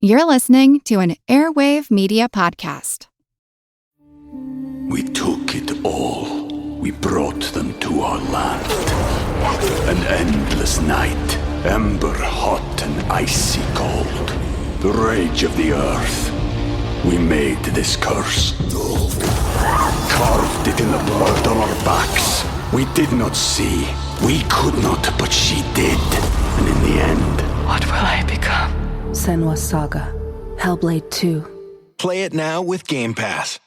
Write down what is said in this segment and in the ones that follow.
You're listening to an Airwave Media podcast. We took it all. We brought them to our land. An endless night, ember hot and icy cold. The rage of the earth. We made this curse. Carved it in the blood on our backs. We did not see. We could not, but she did. And in the end... What will I become? Senua's Saga. Hellblade 2. Play it now with Game Pass.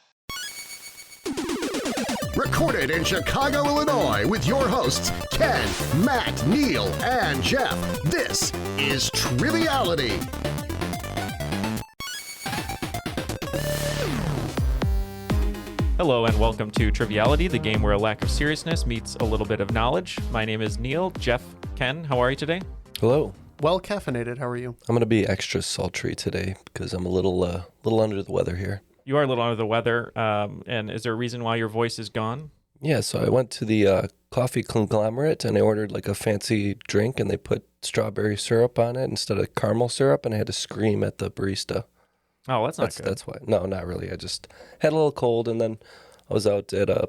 Recorded in Chicago, Illinois, with your hosts, Ken, Matt, Neal, and Jeff. This is Triviality. Hello and welcome to Triviality, the game where a lack of seriousness meets a little bit of knowledge. My name is Neal. Jeff, Ken, how are you today? Hello. Well caffeinated. How are you? I'm going to be extra sultry today because I'm a little under the weather here. You are a little under the weather, and is there a reason why your voice is gone? Yeah, so I went to the coffee conglomerate and I ordered like a fancy drink and they put strawberry syrup on it instead of caramel syrup and I had to scream at the barista. Oh, that's not good. That's why. No, not really. I just had a little cold and then I was out at a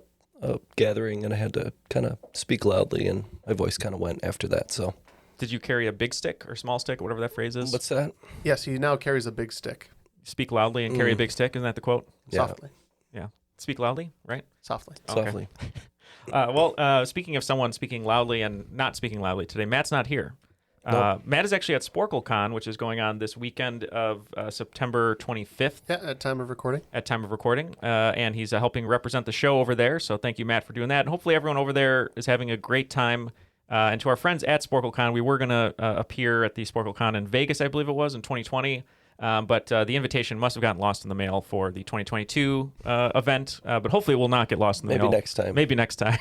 gathering and I had to kind of speak loudly and my voice kind of went after that, so... Did you carry a big stick or small stick, whatever that phrase is? What's that? Yes, he now carries a big stick. Speak loudly and carry a big stick, isn't that the quote? Yeah. Softly. Yeah. Speak loudly, right? Softly. Softly. Well, speaking of someone speaking loudly and not speaking loudly today, Matt's not here. Nope. Matt is actually at SporkleCon, which is going on this weekend of September 25th. Yeah, at time of recording. And he's helping represent the show over there. So thank you, Matt, for doing that. And hopefully everyone over there is having a great time. And to our friends at SporkleCon, we were going to appear at the SporkleCon in Vegas, I believe it was, in 2020. But the invitation must have gotten lost in the mail for the 2022 event. But hopefully it will not get lost in the mail. Maybe next time.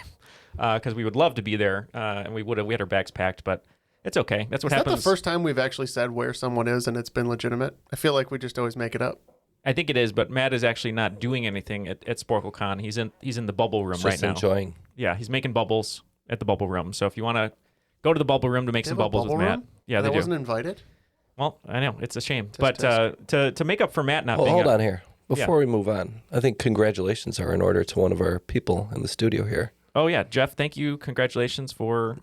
Because we would love to be there. And we had our bags packed, but it's okay. That's what happens. Is that the first time we've actually said where someone is and it's been legitimate? I feel like we just always make it up. I think it is, but Matt is actually not doing anything at SporkleCon. He's in the bubble room right now. Just enjoying. Yeah, he's making bubbles at the bubble room. So if you want to go to the bubble room to make some bubbles with Matt. Yeah, they do. I wasn't invited? Well, I know. It's a shame. But to make up for Matt not being hold on here. Before we move on, I think congratulations are in order to one of our people in the studio here. Oh, yeah. Jeff, thank you. Congratulations for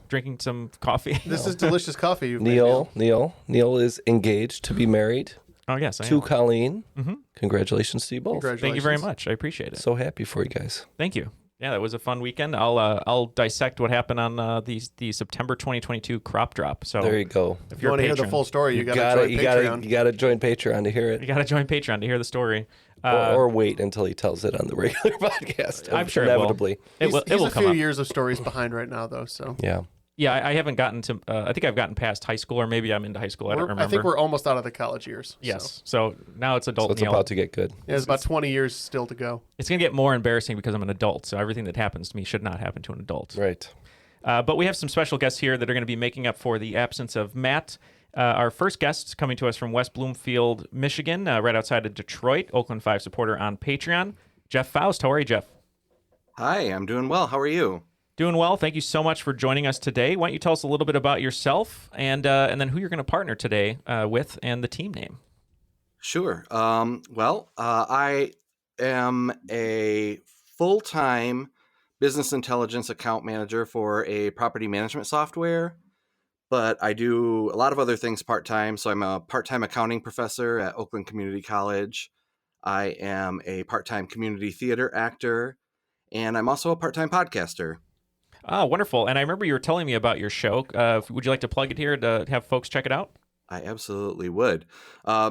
drinking some coffee. This is delicious coffee you've Neal. made. Neal is engaged to be married. Oh, yes, I to am. Colleen. Mm-hmm. Congratulations to you both. Thank you very much. I appreciate it. So happy for you guys. Thank you. Yeah, that was a fun weekend. I'll dissect what happened on the September 2022 crop drop. So there you go. If you want to hear the full story, you got to join Patreon. You got to join Patreon to hear it. You got to join Patreon to hear the story. Or wait until he tells it on the regular podcast. I'm sure inevitably. It will. He's a few years of stories behind right now, though. So yeah. Yeah, I haven't gotten to. I think I've gotten past high school, or maybe I'm into high school. I don't remember. I think we're almost out of the college years. Yes. So now it's adult. So it's about to get good. Yeah, it's about 20 years still to go. It's going to get more embarrassing because I'm an adult. So everything that happens to me should not happen to an adult. Right. But we have some special guests here that are going to be making up for the absence of Matt. Our first guest coming to us from West Bloomfield, Michigan, right outside of Detroit, Oakland 5 supporter on Patreon, Jeff Foust. How are you, Jeff? Hi, I'm doing well. How are you? Doing well. Thank you so much for joining us today. Why don't you tell us a little bit about yourself and then who you're going to partner today with and the team name? Sure. I am a full-time business intelligence account manager for a property management software, but I do a lot of other things part-time. So I'm a part-time accounting professor at Oakland Community College. I am a part-time community theater actor, and I'm also a part-time podcaster. Oh, wonderful. And I remember you were telling me about your show. Would you like to plug it here to have folks check it out? I absolutely would.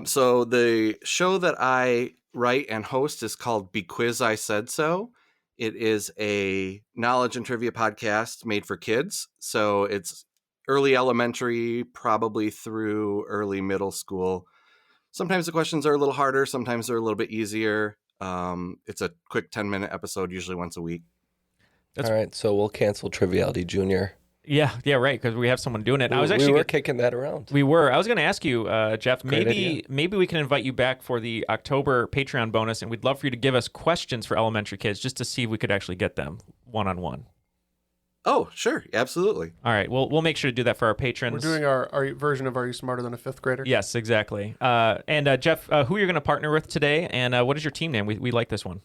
So the show that I write and host is called BeQuiz I Said So. It is a knowledge and trivia podcast made for kids. So it's early elementary, probably through early middle school. Sometimes the questions are a little harder. Sometimes they're a little bit easier. It's a quick 10-minute episode, usually once a week. All right, so we'll cancel Triviality Junior. Yeah, right, because we have someone doing it. We were kicking that around. We were. I was going to ask you, Jeff, Great maybe we can invite you back for the October Patreon bonus, and we'd love for you to give us questions for elementary kids just to see if we could actually get them one-on-one. Oh, sure. Absolutely. All right. We'll make sure to do that for our patrons. We're doing our version of Are You Smarter Than a Fifth Grader? Yes, exactly. And Jeff, who are you going to partner with today? And what is your team name? We like this one.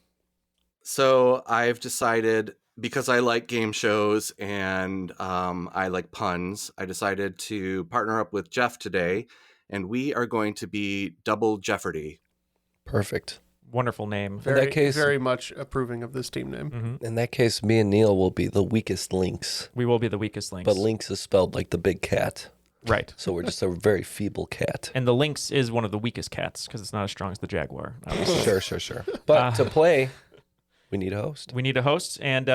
So I've decided, because I like game shows and I like puns, I decided to partner up with Jeff today, and we are going to be Double Jefferdy. Perfect. Wonderful name. Very much approving of this team name. Mm-hmm. In that case, me and Neil will be the weakest links. We will be the weakest links. But links is spelled like the big cat. Right. So we're just a very feeble cat. And the lynx is one of the weakest cats because it's not as strong as the jaguar. Sure. But to play, we need a host. We need a host. And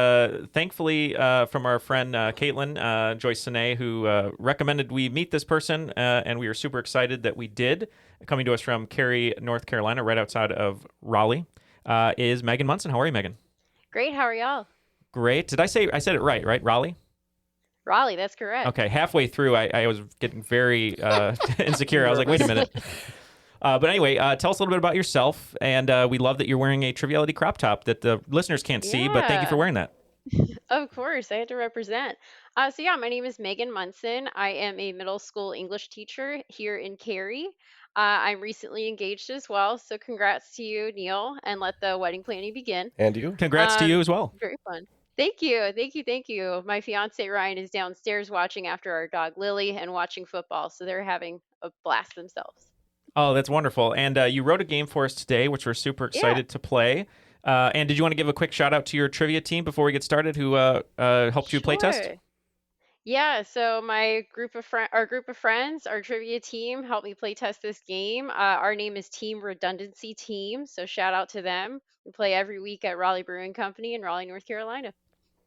thankfully, from our friend Caitlin, Joyce Sine, who recommended we meet this person, and we are super excited that we did. Coming to us from Cary, North Carolina, right outside of Raleigh, is Megan Munson. How are you, Megan? Great. How are y'all? Great. Did I said it right? Raleigh? Raleigh, that's correct. Okay. Halfway through, I was getting very insecure. I was like, wait a minute. But anyway, tell us a little bit about yourself. And we love that you're wearing a Triviality crop top that the listeners can't see, but thank you for wearing that. Of course. I had to represent. My name is Megan Munson. I am a middle school English teacher here in Cary. I'm recently engaged as well. So congrats to you, Neil, and let the wedding planning begin. And you. Congrats to you as well. Very fun. Thank you. My fiance Ryan is downstairs watching after our dog Lily and watching football. So they're having a blast themselves. Oh, that's wonderful. And you wrote a game for us today, which we're super excited to play. And did you want to give a quick shout out to your trivia team before we get started who helped you play test? Yeah, so our group of friends, our trivia team helped me play test this game. Our name is Team Redundancy Team, so shout out to them. We play every week at Raleigh Brewing Company in Raleigh, North Carolina.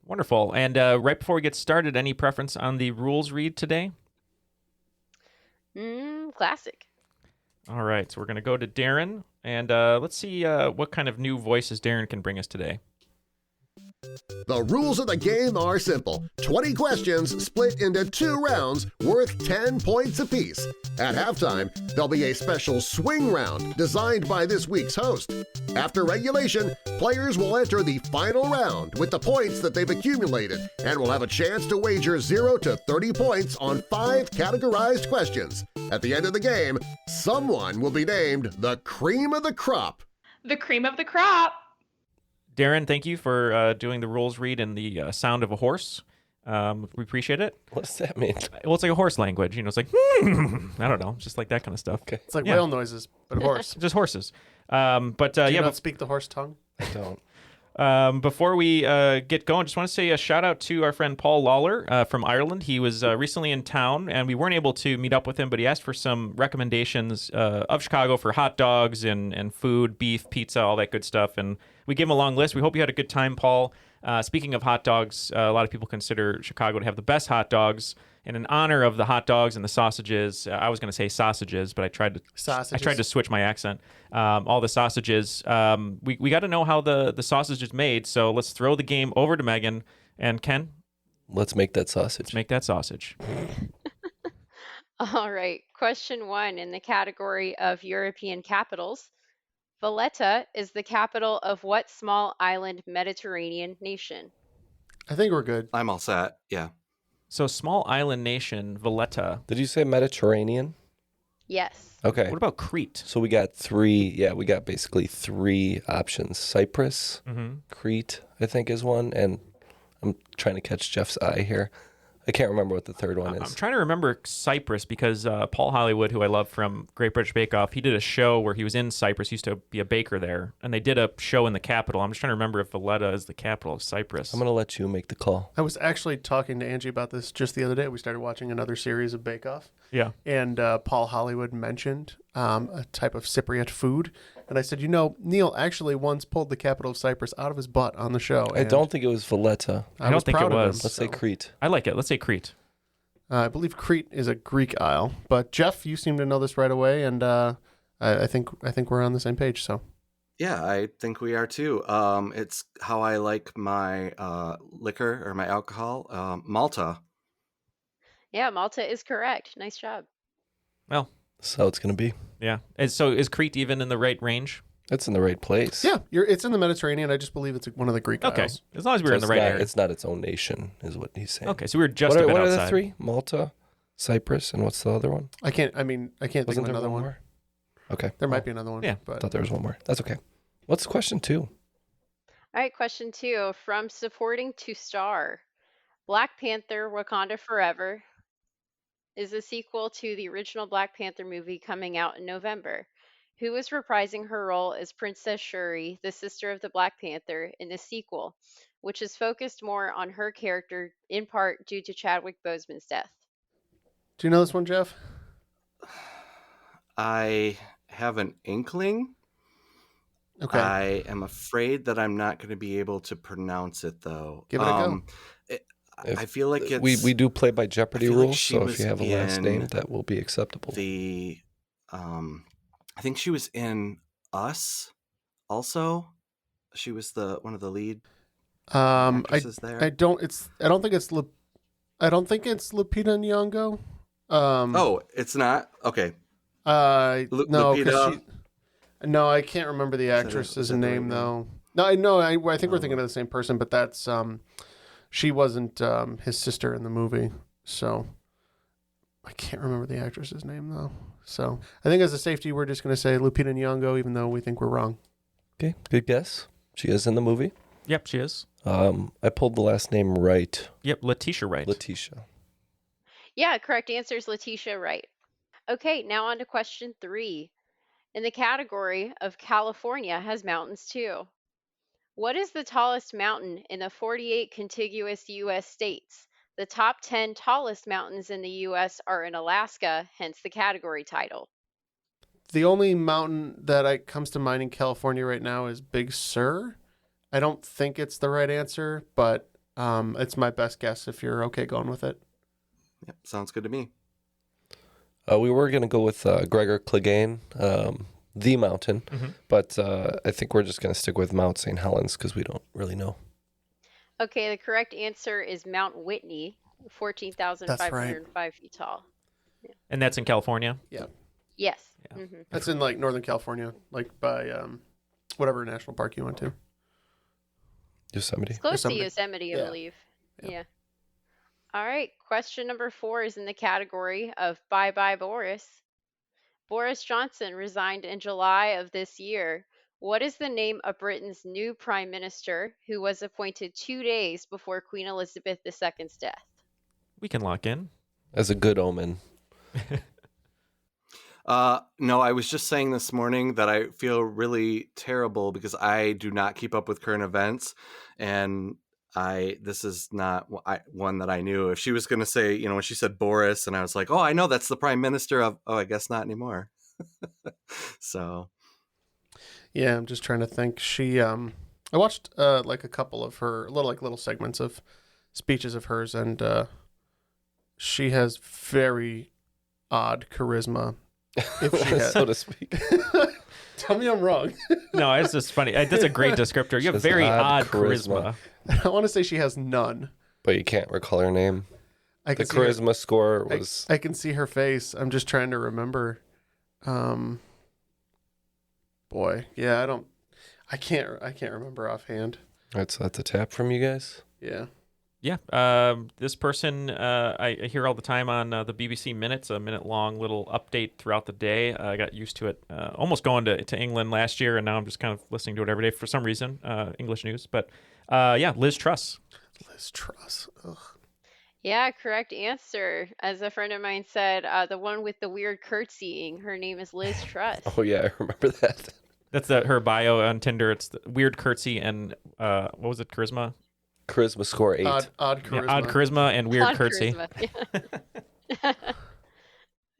Wonderful. And right before we get started, any preference on the rules read today? Classic. All right, so we're going to go to Darren, and let's see what kind of new voices Darren can bring us today. The rules of the game are simple. 20 questions split into 2 rounds worth 10 points apiece. At halftime, there'll be a special swing round designed by this week's host. After regulation, players will enter the final round with the points that they've accumulated and will have a chance to wager 0 to 30 points on 5 categorized questions. At the end of the game, someone will be named the cream of the crop. The cream of the crop. Darren, thank you for doing the rules read in the sound of a horse. We appreciate it. What does that mean? Well, it's like a horse language. It's like, I don't know, just like that kind of stuff. Okay. It's like whale noises, but horse. Just horses. Do you not speak the horse tongue? I don't. Before we get going, just want to say a shout out to our friend Paul Lawler from Ireland. He was recently in town, and we weren't able to meet up with him, but he asked for some recommendations of Chicago for hot dogs and food, beef, pizza, all that good stuff. And we gave him a long list. We hope you had a good time, Paul. Speaking of hot dogs, a lot of people consider Chicago to have the best hot dogs. And in honor of the hot dogs and the sausages, I was going to say sausages, but I tried to switch my accent. All the sausages. We got to know how the sausage is made. So let's throw the game over to Megan and Ken. Let's make that sausage. Let's make that sausage. All right. Question 1 in the category of European capitals. Valletta is the capital of what small island Mediterranean nation? I think we're good. I'm all set. Yeah. So small island nation, Valletta. Did you say Mediterranean? Yes. Okay. What about Crete? So we got 3. Yeah, we got basically 3 options. Cyprus, Crete, I think is one. And I'm trying to catch Jeff's eye here. I can't remember what the third one is. I'm trying to remember Cyprus because Paul Hollywood, who I love from Great British Bake Off, he did a show where he was in Cyprus. He used to be a baker there, and they did a show in the capital. I'm just trying to remember if Valletta is the capital of Cyprus. I'm going to let you make the call. I was actually talking to Angie about this just the other day. We started watching another series of Bake Off. Yeah. And Paul Hollywood mentioned a type of Cypriot food. And I said, Neil actually once pulled the capital of Cyprus out of his butt on the show. I don't think it was Valletta. I don't think it was. Let's say Crete. I like it. Let's say Crete. I believe Crete is a Greek isle. But Jeff, you seem to know this right away, and I think we're on the same page. So. Yeah, I think we are too. It's how I like my liquor or my alcohol, Malta. Yeah, Malta is correct. Nice job. Well, that's how it's going to be. Yeah. And so is Crete even in the right range? It's in the right place. Yeah, it's in the Mediterranean. I just believe it's one of the Greek Okay, Isles. as long as we're in the right area. It's not its own nation, is what he's saying. Okay, so we were just what a bit are outside. the three? Malta, Cyprus, and what's the other one? I can't think of Wasn't there another one one. more? Okay. There might be another one. Yeah. I But thought there was one more. That's okay. What's question 2? All right, question 2. From supporting to star, Black Panther: Wakanda Forever is a sequel to the original Black Panther movie coming out in November. Who is reprising her role as Princess Shuri, the sister of the Black Panther, in the sequel, which is focused more on her character in part due to Chadwick Boseman's death? do you know this one, Jeff? I have an inkling. Okay. I am afraid that I'm not going to be able to pronounce it, though. Give it a go. I feel like it's... We do play by Jeopardy feel like rules, she so if was you have a last in name, that will be acceptable. I think she was in Us also. She was one of the lead actresses there. I don't think it's Lupita Nyong'o. Oh, it's not? Okay. No, Lupita? no, I can't remember the actress's name though. No, I think we're thinking of the same person, but that's she wasn't his sister in the movie, so I can't remember the actress's name though. So I think as a safety, we're just going to say Lupita Nyong'o, even though we think we're wrong. Okay, good guess. She is in the movie. Yep, she is. I pulled the last name right. Yep, Letitia Wright. Letitia. Yeah, correct answer is Letitia Wright. Okay, now on to question 3. In the category of California has mountains too. What is the tallest mountain in the 48 contiguous U.S. states? The top 10 tallest mountains in the U.S. are in Alaska, hence the category title. The only mountain that comes to mind in California right now is Big Sur. I don't think it's the right answer, but it's my best guess if you're okay going with it. Yep, sounds good to me. We were going to go with Gregor Clegane, the mountain, but I think we're just going to stick with Mount St. Helens because we don't really know. Okay, the correct answer is Mount Whitney, 14,505 feet tall. Yeah. And that's in California? Yeah. Yes. Yeah. Mm-hmm. That's in like Northern California, like by whatever national park you went to. Yosemite. It's close to Yosemite, I believe. Yeah. All right. Question number 4 is in the category of Bye Bye Boris. Boris Johnson resigned in July of this year. What is the name of Britain's new prime minister who was appointed 2 days before Queen Elizabeth II's death? We can lock in. As a good omen. No, I was just saying this morning that I feel really terrible because I do not keep up with current events, and this is not one that I knew. If she was going to say, when she said Boris, and I was like, oh, I know that's the prime minister of, I guess not anymore. So, yeah, I'm just trying to think. She, I watched like a couple of her little segments of speeches of hers, and she has very odd charisma. If she had, so to speak. Tell me I'm wrong. No, it's just funny. That's a great descriptor. You have very odd charisma. I want to say she has none. But you can't recall her name. The charisma score was... I can see her face. I'm just trying to remember. Boy, yeah, I can't remember offhand. That's a tap from you guys? Yeah. Yeah, this person I hear all the time on the BBC Minutes, a minute-long little update throughout the day. I got used to it, almost going to England last year, and now I'm just kind of listening to it every day for some reason, English news. But yeah, Liz Truss. Liz Truss. Ugh. Yeah, correct answer. As a friend of mine said, the one with the weird curtsying, her name is Liz Truss. Oh, yeah, I remember that. That's her bio on Tinder. It's the weird curtsy and, what was it, charisma? Charisma score 8. Odd charisma. Yeah, odd charisma and weird Odd curtsy. charisma.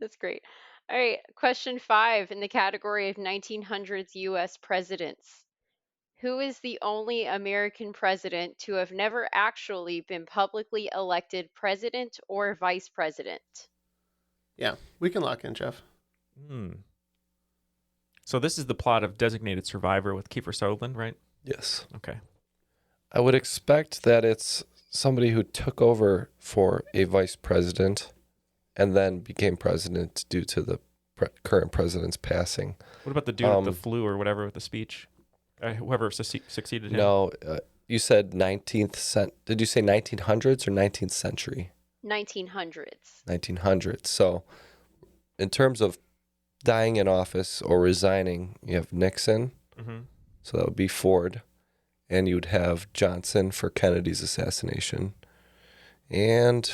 That's great. All right, question 5 in the category of 1900s U.S. presidents. Who is the only American president to have never actually been publicly elected president or vice president? Yeah, we can lock in, Jeff. So this is the plot of Designated Survivor with Kiefer Sutherland, right? Yes. Okay. I would expect that it's somebody who took over for a vice president and then became president due to the current president's passing. What about the dude with the flu or whatever with the speech? Whoever succeeded him. No, you said 19th Did you say 1900s or 19th century? 1900s. 1900s. So, in terms of dying in office or resigning, you have Nixon. Mm-hmm. So that would be Ford, and you would have Johnson for Kennedy's assassination, and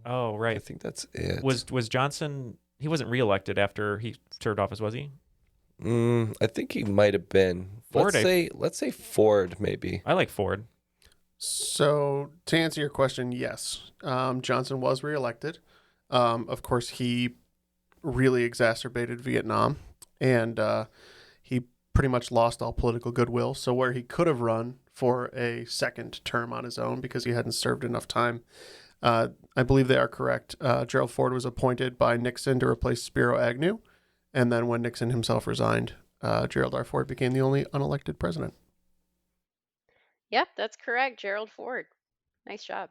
oh right, I think that's it. Was Johnson? He wasn't reelected after he served office, was he? I think he might have been. Ford, Let's say Ford, maybe. I like Ford. So to answer your question, yes, Johnson was reelected. Of course, he really exacerbated Vietnam, and he pretty much lost all political goodwill. So where he could have run for a second term on his own because he hadn't served enough time, I believe they are correct. Gerald Ford was appointed by Nixon to replace Spiro Agnew. And then when Nixon himself resigned, Gerald R. Ford became the only unelected president. Yep, that's correct. Gerald Ford. Nice job.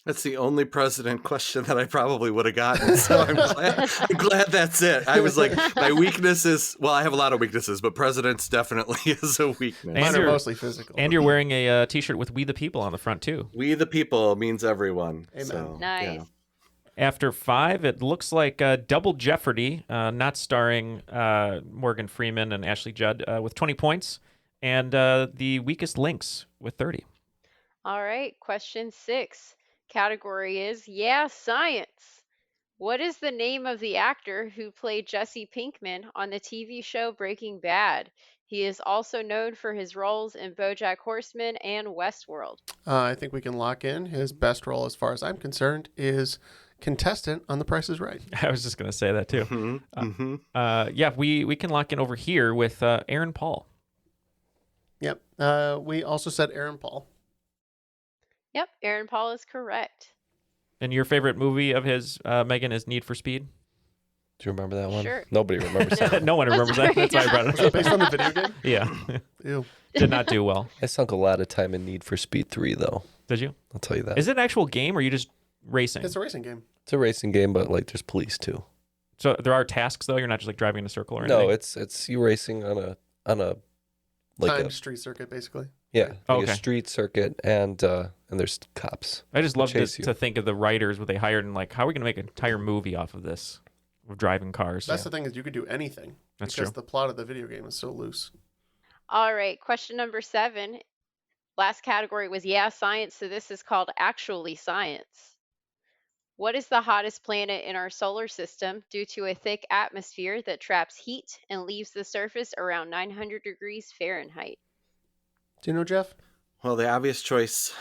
That's the only president question that I probably would have gotten. So I'm glad that's it. I was like, my weakness is, well, I have a lot of weaknesses, but presidents definitely is a weakness. Mine are mostly physical. And you're wearing a T-shirt with "We the People" on the front too. We the people means everyone. Amen. So, Nice. yeah. After 5, it looks like Double Jefferdy, not starring Morgan Freeman and Ashley Judd, with 20 points, and the weakest links with 30. All right, question 6. Category is science. What is the name of the actor who played Jesse Pinkman on the TV show Breaking Bad? He is also known for his roles in BoJack Horseman and Westworld. I think we can lock in his best role, as far as I'm concerned, is contestant on The Price is Right. I was just going to say that too. We can lock in over here with Aaron Paul. Yep. We also said Aaron Paul. Yep, Aaron Paul is correct. And your favorite movie of his, Megan, is Need for Speed? Do you remember that one? Sure. Nobody remembers that. No one remembers that. That's why I brought it Is it based on the video game? Yeah. Ew. Did not do well. I sunk a lot of time in Need for Speed 3, though. Did you? I'll tell you that. Is it an actual game, or are you just racing? It's a racing game. It's a racing game, but like there's police too. So there are tasks, though? You're not just like driving in a circle or anything? No, it's you racing on a like Timed a street circuit, basically. yeah, like okay. a street circuit, and there's cops. I just love chase you. to think of the writers, what they hired, and like, how are we going to make an entire movie off of this? Of driving cars. That's the thing, is you could do anything. That's because true. the plot of the video game is so loose. All right, question number 7. Last category was science, so this is called actually science. What is the hottest planet in our solar system due to a thick atmosphere that traps heat and leaves the surface around 900 degrees Fahrenheit? Do you know, Jeff? Well, the obvious choice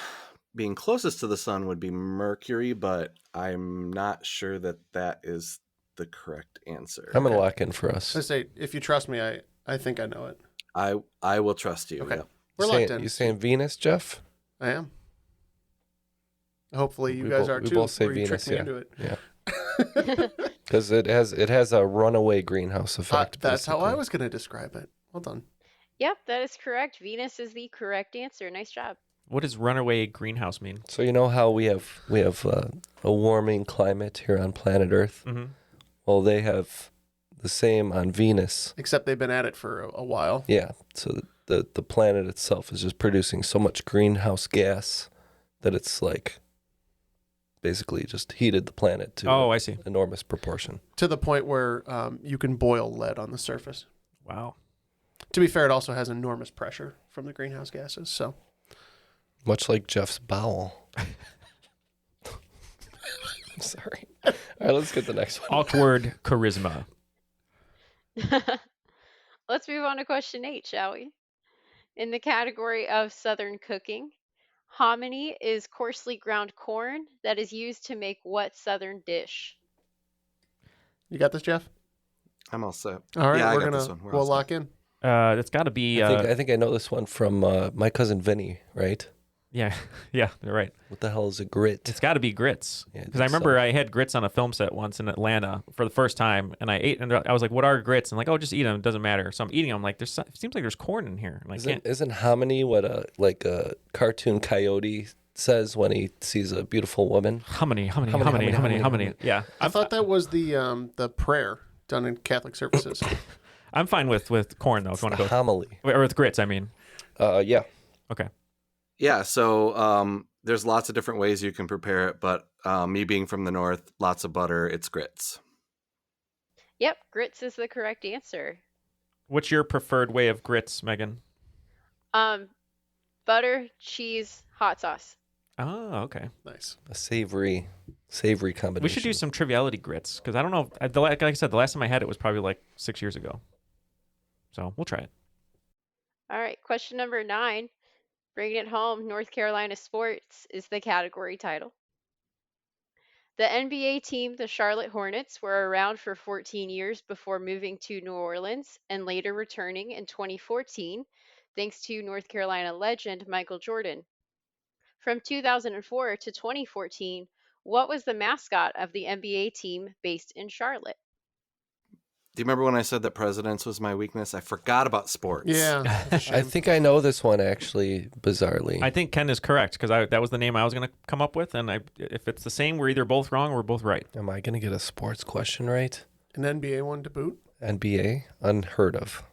being closest to the sun would be Mercury, but I'm not sure that is the correct answer. I'm gonna lock in for us. I say, if you trust me, I think I know it. I will trust you. Okay. Yeah. We're locked in. You saying Venus, Jeff? I am. Hopefully you We guys bo- are we too. both say or you Venus, tricked me yeah. into it. Yeah. Because it has a runaway greenhouse effect. That's how I basically. was going to describe it. Well done. Yep, that is correct. Venus is the correct answer. Nice job. What does runaway greenhouse mean? So you know how we have a warming climate here on planet Earth. Mm-hmm. Well, they have the same on Venus. Except they've been at it for a while. Yeah. So the planet itself is just producing so much greenhouse gas that it's like basically just heated the planet to I see. enormous proportion. To the point where you can boil lead on the surface. Wow. To be fair, it also has enormous pressure from the greenhouse gases. So Much like Jeff's bowel. I'm sorry. All right, let's get the next one. Awkward charisma. Let's move on to question 8, shall we? In the category of Southern cooking, hominy is coarsely ground corn that is used to make what Southern dish? you got this, Jeff? I'm all set. All right, Yeah, I we're got this gonna one. We're we'll all set. lock in. It's got to be. I think I know this one from my cousin Vinny, right? Yeah, you're right. What the hell is a grit? It's got to be grits. Yeah, Because I remember I had grits on a film set once in Atlanta for the first time, and I ate, and I was like, "What are grits?" And like, "Oh, just eat them. It doesn't matter." So I'm eating them. I'm like, it seems like there's corn in here. And I can't. Isn't hominy what a cartoon coyote says when he sees a beautiful woman. How many? Yeah. I thought that was the prayer done in Catholic services. I'm fine with corn, though, if you want to go. Homily. Or with grits, I mean. Yeah. Okay. Yeah, so there's lots of different ways you can prepare it, but me being from the north, lots of butter, it's grits. Yep, grits is the correct answer. What's your preferred way of grits, Megan? Butter, cheese, hot sauce. Oh, okay. Nice. A savory combination. We should do some Triviality grits, because I don't know. Like I said, the last time I had it was probably like 6 years ago. So we'll try it. All right, question number 9. Bringing it home, North Carolina sports is the category title. The NBA team, the Charlotte Hornets, were around for 14 years before moving to New Orleans and later returning in 2014, thanks to North Carolina legend Michael Jordan. From 2004 to 2014, what was the mascot of the NBA team based in Charlotte? Do you remember when I said that presidents was my weakness? I forgot about sports. Yeah. I think I know this one, actually, bizarrely. I think Ken is correct, because that was the name I was going to come up with, and if it's the same, we're either both wrong or we're both right. Am I going to get a sports question right? An NBA one to boot? NBA? Unheard of.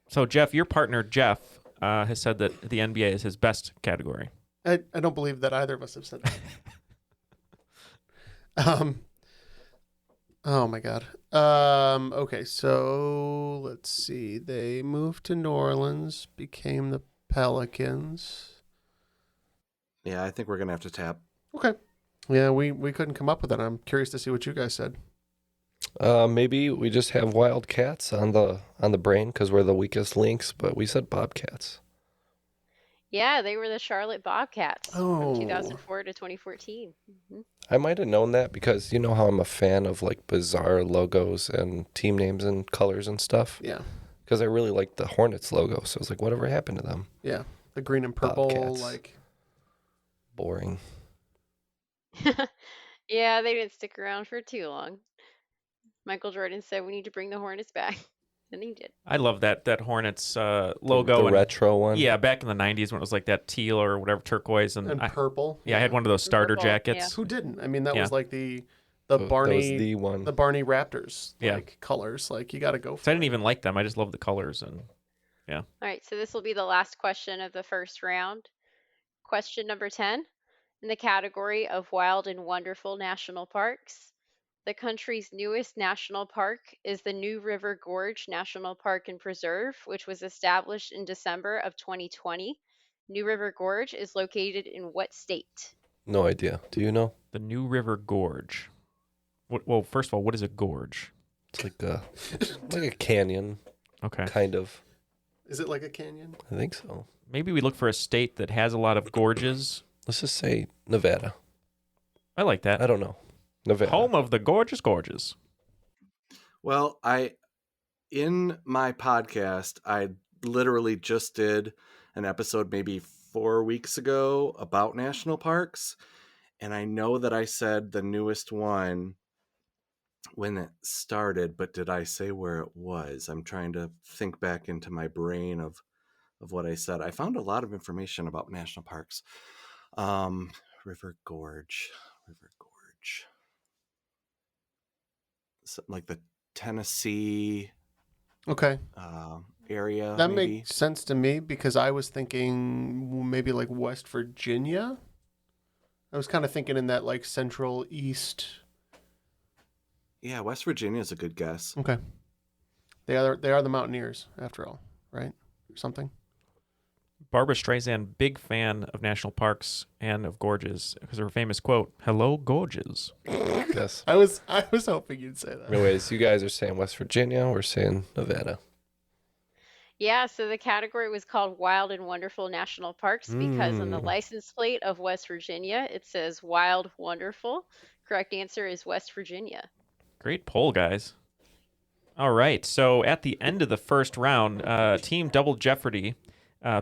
So, Jeff, your partner, Jeff, has said that the NBA is his best category. I don't believe that either of us have said that. Oh my God. Okay, so let's see. They moved to New Orleans, became the Pelicans. Yeah, I think we're going to have to tap. Okay. Yeah, we couldn't come up with that. I'm curious to see what you guys said. Maybe we just have Wildcats on the brain because we're the weakest links, but we said Bobcats. Yeah, they were the Charlotte Bobcats Oh. from 2004 to 2014. Mm-hmm. I might have known that because you know how I'm a fan of like bizarre logos and team names and colors and stuff. Yeah. Because I really like the Hornets logo, so I was like, whatever happened to them? Yeah. The green and purple, Bobcats. like. Boring. Yeah, they didn't stick around for too long. Michael Jordan said we need to bring the Hornets back, and he did. I love that Hornets logo. The retro one? Yeah, back in the 90s when it was like that teal or whatever, turquoise. And purple. Yeah, I had one of those starter Purple, jackets. yeah. Who didn't? I mean, that Yeah. was like the That was Barney, the one. the Barney Raptors, Yeah. like colors. Like you got to go for So I it. didn't even like them. I just love the colors. And yeah. All right, so this will be the last question of the first round. Question number 10, in the category of wild and wonderful national parks. The country's newest national park is the New River Gorge National Park and Preserve, which was established in December of 2020. New River Gorge is located in what state? No idea. Do you know? The New River Gorge. Well, first of all, what is a gorge? It's like a canyon, Okay. kind of. Is it like a canyon? I think so. Maybe we look for a state that has a lot of gorges. Let's just say Nevada. I like that. I don't know. Nevada. Home of the gorgeous gorges. Well, in my podcast, I literally just did an episode maybe 4 weeks ago about national parks. And I know that I said the newest one when it started, but did I say where it was? I'm trying to think back into my brain of what I said. I found a lot of information about national parks. River Gorge. Something like the Tennessee Okay. area. That maybe. makes sense to me because I was thinking maybe like West Virginia. I was kind of thinking in that like central east. Yeah, West Virginia is a good guess. Okay. They are the Mountaineers after all, right? Or something. Barbara Streisand, big fan of national parks and of gorges because of her famous quote, "Hello, gorges." Yes. I was hoping you'd say that. Anyways, you guys are saying West Virginia. We're saying Nevada. Yeah, so the category was called Wild and Wonderful National Parks because on the license plate of West Virginia, it says Wild Wonderful. Correct answer is West Virginia. Great poll, guys. All right, so at the end of the first round, Team Double Jefferdy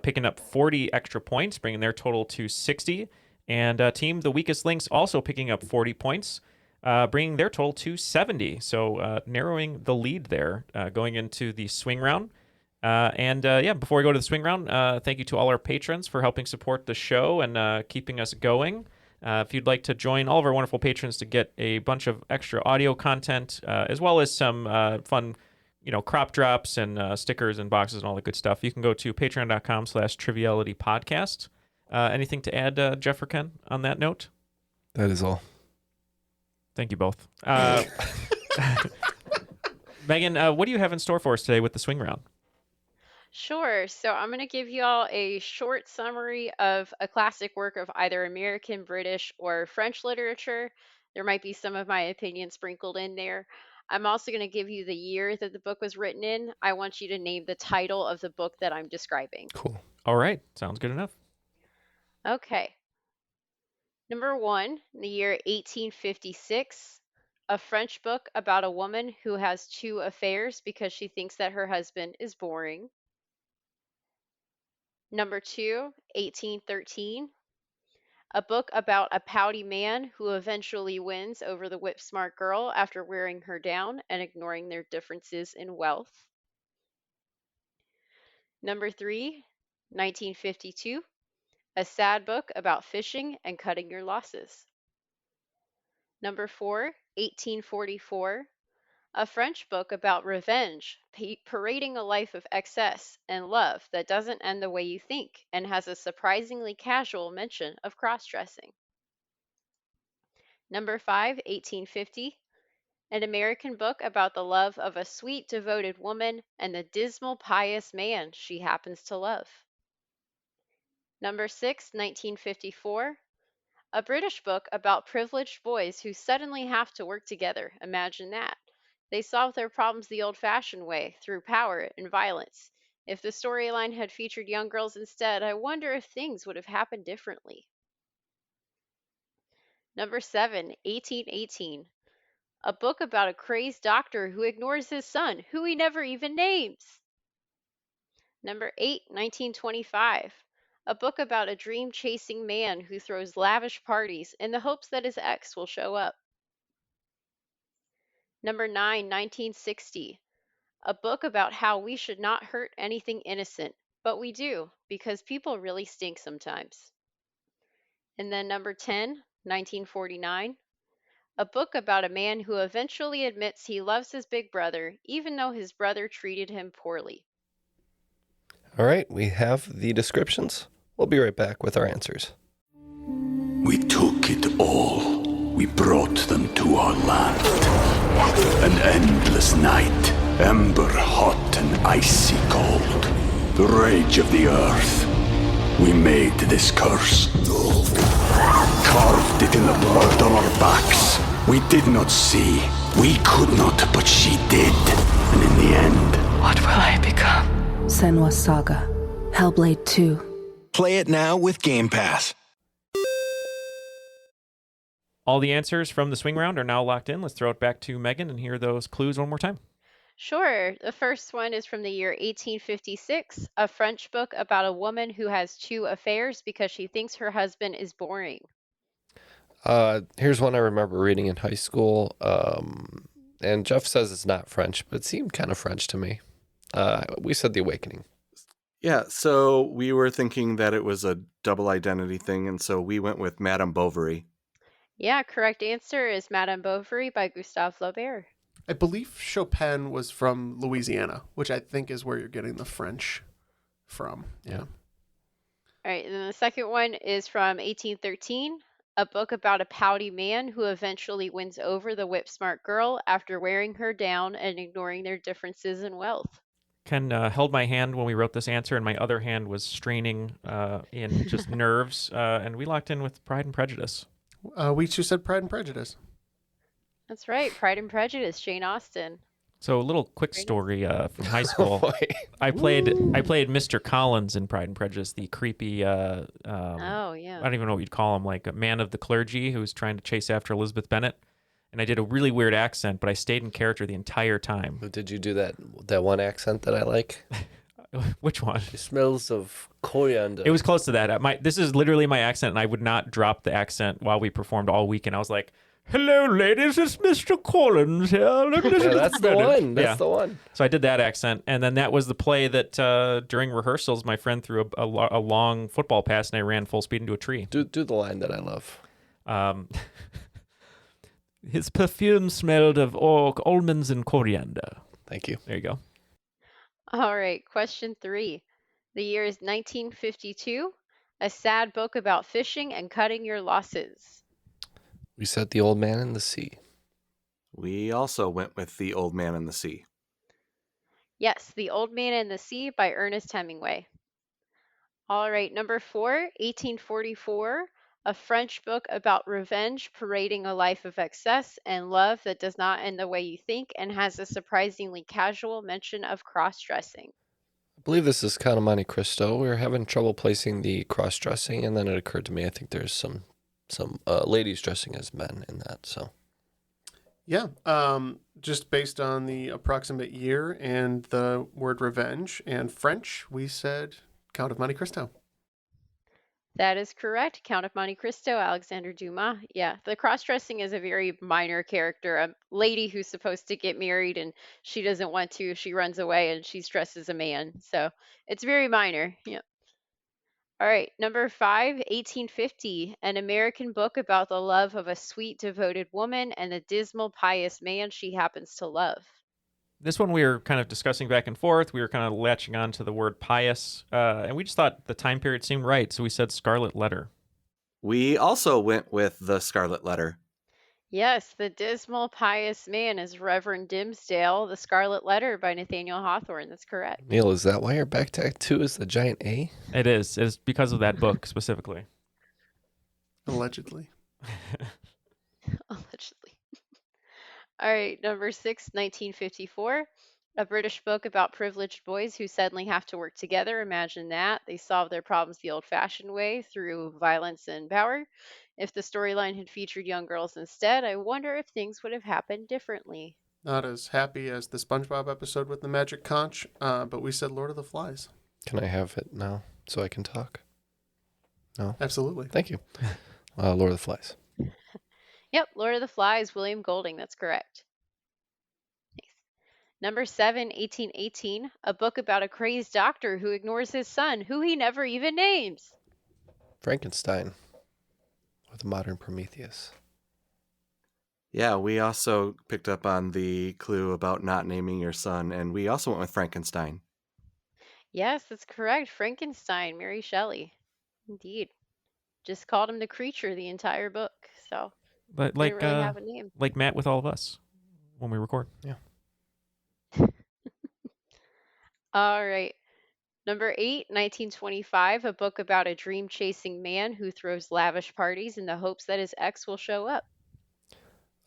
picking up 40 extra points, bringing their total to 60. And Team The Weakest Links also picking up 40 points, bringing their total to 70. So narrowing the lead there going into the swing round. Before we go to the swing round, thank you to all our patrons for helping support the show and keeping us going. If you'd like to join all of our wonderful patrons to get a bunch of extra audio content, as well as some fun, crop drops and stickers and boxes and all that good stuff, you can go to patreon.com/trivialitypodcast. Anything to add, Jeff or Ken, on that note? That is all. Thank you both. Megan, what do you have in store for us today with the swing round? Sure. So I'm going to give you all a short summary of a classic work of either American, British, or French literature. There might be some of my opinion sprinkled in there. I'm also going to give you the year that the book was written in. I want you to name the title of the book that I'm describing. Cool. All right. Sounds good enough. Okay. Number 1, in the year 1856, a French book about a woman who has 2 affairs because she thinks that her husband is boring. Number 2, 1813, a book about a pouty man who eventually wins over the whip-smart girl after wearing her down and ignoring their differences in wealth. Number 3, 1952, a sad book about fishing and cutting your losses. Number 4, 1844, a French book about revenge, parading a life of excess and love that doesn't end the way you think and has a surprisingly casual mention of cross-dressing. Number 5, 1850, an American book about the love of a sweet, devoted woman and the dismal, pious man she happens to love. Number 6, 1954, a British book about privileged boys who suddenly have to work together. Imagine that. They solve their problems the old-fashioned way, through power and violence. If the storyline had featured young girls instead, I wonder if things would have happened differently. Number 7, 1818, a book about a crazed doctor who ignores his son, who he never even names. Number 8, 1925, a book about a dream-chasing man who throws lavish parties in the hopes that his ex will show up. Number 9, 1960, a book about how we should not hurt anything innocent, but we do, because people really stink sometimes. And then number 10, 1949, a book about a man who eventually admits he loves his big brother, even though his brother treated him poorly. All right, we have the descriptions. We'll be right back with our answers. We took it all. We brought them to our land. An endless night, ember hot and icy cold. The rage of the earth. We made this curse. Carved it in the blood on our backs. We did not see. We could not, but she did. And in the end, What will I become? Senwa Saga. Hellblade 2. Play it now with Game Pass. All the answers from the swing round are now locked in. Let's throw it back to Megan and hear those clues one more time. Sure. The first one is from the year 1856, a French book about a woman who has 2 affairs because she thinks her husband is boring. Here's one I remember reading in high school. And Jeff says it's not French, but it seemed kind of French to me. We said The Awakening. Yeah, so we were thinking that it was a double identity thing, and so we went with Madame Bovary. Yeah, correct answer is Madame Bovary by Gustave Flaubert. I believe Chopin was from Louisiana, which I think is where you're getting the French from. Yeah. All right, and then the second one is from 1813, a book about a pouty man who eventually wins over the whip-smart girl after wearing her down and ignoring their differences in wealth. Ken held my hand when we wrote this answer, and my other hand was straining in just nerves, and we locked in with Pride and Prejudice. We two said Pride and Prejudice. That's right, Pride and Prejudice, Jane Austen. So a little quick story from high school. I played Mr. Collins in Pride and Prejudice, the creepy, Oh, yeah. I don't even know what you'd call him, like a man of the clergy who's trying to chase after Elizabeth Bennet. And I did a really weird accent, but I stayed in character the entire time. Did you do that one accent that I like? Which one? It smells of coriander. It was close to that. This is literally my accent, and I would not drop the accent while we performed all week. And I was like, Hello, ladies, it's Mr. Collins here. That's the one. That's the one. So I did that accent, and then that was the play that during rehearsals, my friend threw a long football pass, and I ran full speed into a tree. Do the line that I love. His perfume smelled of almonds and coriander. Thank you. There you go. All right, question 3. The year is 1952. A sad book about fishing and cutting your losses. We said The Old Man in the Sea. We also went with The Old Man in the Sea. Yes, The Old Man in the Sea by Ernest Hemingway. All right, number 4, 1844. A French book about revenge parading a life of excess and love that does not end the way you think and has a surprisingly casual mention of cross-dressing. I believe this is Count of Monte Cristo. We were having trouble placing the cross-dressing, and then it occurred to me I think there's some ladies dressing as men in that. So, Yeah, just based on the approximate year and the word revenge and French, we said Count of Monte Cristo. That is correct. Count of Monte Cristo, Alexander Dumas. Yeah, the cross-dressing is a very minor character. A lady who's supposed to get married and she doesn't want to. She runs away and she's dressed as a man. So it's very minor. Yeah. All right, number 5, 1850. An American book about the love of a sweet, devoted woman and the dismal, pious man she happens to love. This one we were kind of discussing back and forth. We were kind of latching on to the word pious, and we just thought the time period seemed right, so we said Scarlet Letter. We also went with The Scarlet Letter. Yes, the dismal, pious man is Reverend Dimsdale. The Scarlet Letter by Nathaniel Hawthorne. That's correct. Neil, is that why your back tattoo is the giant A? It is. It's because of that book specifically. Allegedly. Allegedly. All right, number 6, 1954. A British book about privileged boys who suddenly have to work together. Imagine that. They solve their problems the old-fashioned way through violence and power. If the storyline had featured young girls instead, I wonder if things would have happened differently. Not as happy as the SpongeBob episode with the magic conch, but we said Lord of the Flies. Can I have it now so I can talk? No? Absolutely. Thank you. Lord of the Flies. Yep, Lord of the Flies, William Golding. That's correct. Nice. Number 7, 1818. A book about a crazed doctor who ignores his son, who he never even names. Frankenstein. With modern Prometheus. Yeah, we also picked up on the clue about not naming your son, and we also went with Frankenstein. Yes, that's correct. Frankenstein, Mary Shelley. Indeed. Just called him the creature the entire book. So, But didn't really have a name. like Matt with all of us when we record. Yeah. All right. Number 8, 1925, a book about a dream-chasing man who throws lavish parties in the hopes that his ex will show up.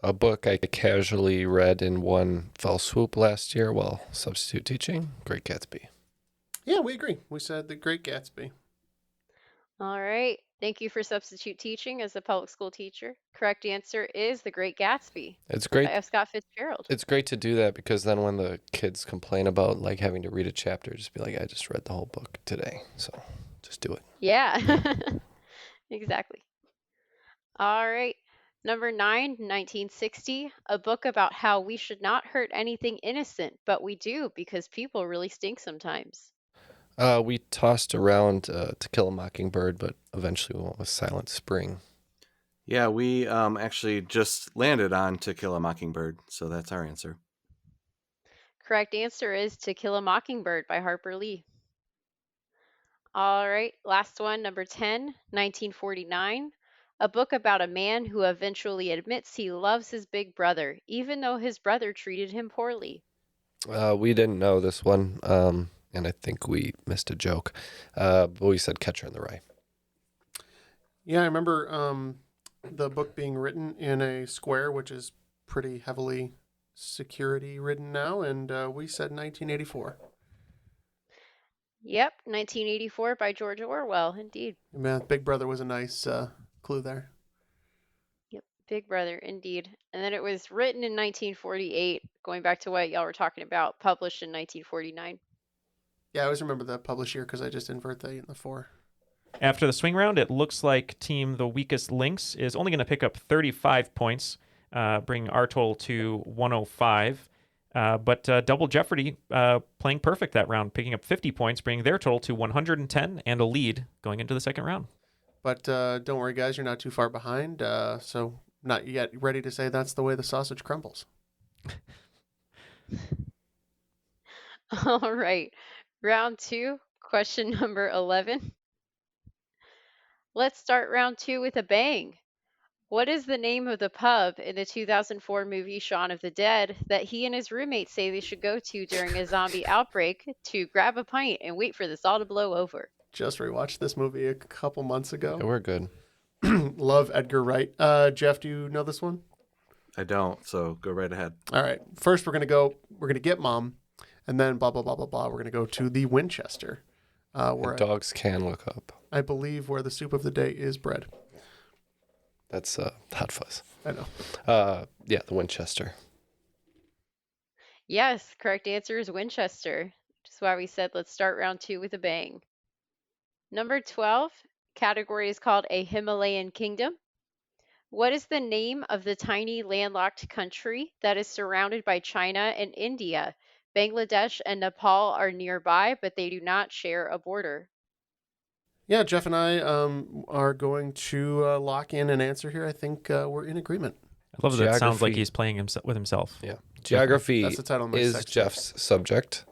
A book I casually read in one fell swoop last year while substitute teaching, Great Gatsby. Yeah, we agree. We said The Great Gatsby. All right. Thank you for substitute teaching as a public school teacher. Correct answer is The Great Gatsby It's great. by F. Scott Fitzgerald. It's great to do that because then when the kids complain about like having to read a chapter, just be like, I just read the whole book today. So just do it. Yeah, exactly. All right. Number 9, 1960, a book about how we should not hurt anything innocent, but we do because people really stink sometimes. We tossed around To Kill a Mockingbird, but eventually we went with Silent Spring. Yeah, we actually just landed on To Kill a Mockingbird, so that's our answer. Correct answer is To Kill a Mockingbird by Harper Lee. All right, last one, number 10, 1949. A book about a man who eventually admits he loves his big brother, even though his brother treated him poorly. We didn't know this one, and I think we missed a joke. But we said Catcher in the Rye. Yeah, I remember the book being written in a square, which is pretty heavily security ridden now, and we said 1984. Yep, 1984 by George Orwell, indeed. Man, Big Brother was a nice clue there. Yep, Big Brother, indeed. And then it was written in 1948, going back to what y'all were talking about, published in 1949. Yeah, I always remember the published year because I just invert the 8 and the 4. After the swing round, it looks like team the weakest links is only going to pick up 35 points. bringing our total to 105. But Double Jefferdy playing perfect that round, picking up 50 points, bringing their total to 110 and a lead going into the second round. But don't worry, guys, you're not too far behind. So not yet ready to say that's the way the sausage crumbles. All right. Round 2, question number 11. Let's start round 2 with a bang. What is the name of the pub in the 2004 movie Shaun of the Dead that he and his roommates say they should go to during a zombie outbreak to grab a pint and wait for this all to blow over? Just rewatched this movie a couple months ago. Yeah, we're good. Love Edgar Wright. Jeff, do you know this one? I don't, so go right ahead. All right. First, we're gonna get Mom, and then blah blah blah blah blah. We're gonna go to the Winchester, where Dogs can look up. I believe where the soup of the day is bred. That's Hot Fuzz. I know. Yeah, the Winchester. Yes, correct answer is Winchester, which is why we said let's start round 2 with a bang. Number 12, category is called a Himalayan kingdom. What is the name of the tiny landlocked country that is surrounded by China and India? Bangladesh and Nepal are nearby, but they do not share a border. Yeah, Jeff and I are going to lock in an answer here. I think we're in agreement. I love that it sounds like Geography. he's playing with himself. Yeah. Geography That's the title of my is section. Jeff's subject.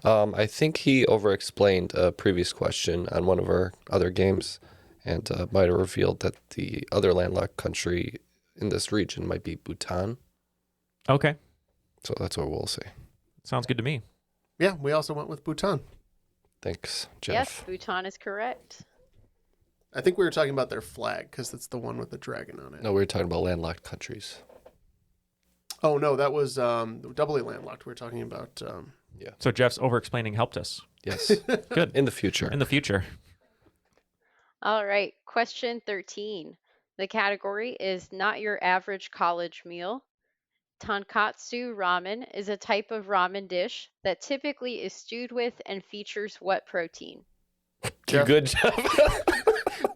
I think he over-explained a previous question on one of our other games and might have revealed that the other landlocked country in this region might be Bhutan. Okay. So that's what we'll say. Sounds good to me. Yeah, we also went with Bhutan. Thanks, Jeff. Yes, Bhutan is correct. I think we were talking about their flag because it's the one with the dragon on it. No, we were talking about landlocked countries. Oh, no, that was doubly landlocked. We were talking about... Yeah. So Jeff's over-explaining helped us. Yes. Good. In the future. In the future. All right, question 13. The category is not your average college meal. Tonkatsu ramen is a type of ramen dish that typically is stewed with and features what protein? You good, Jeff?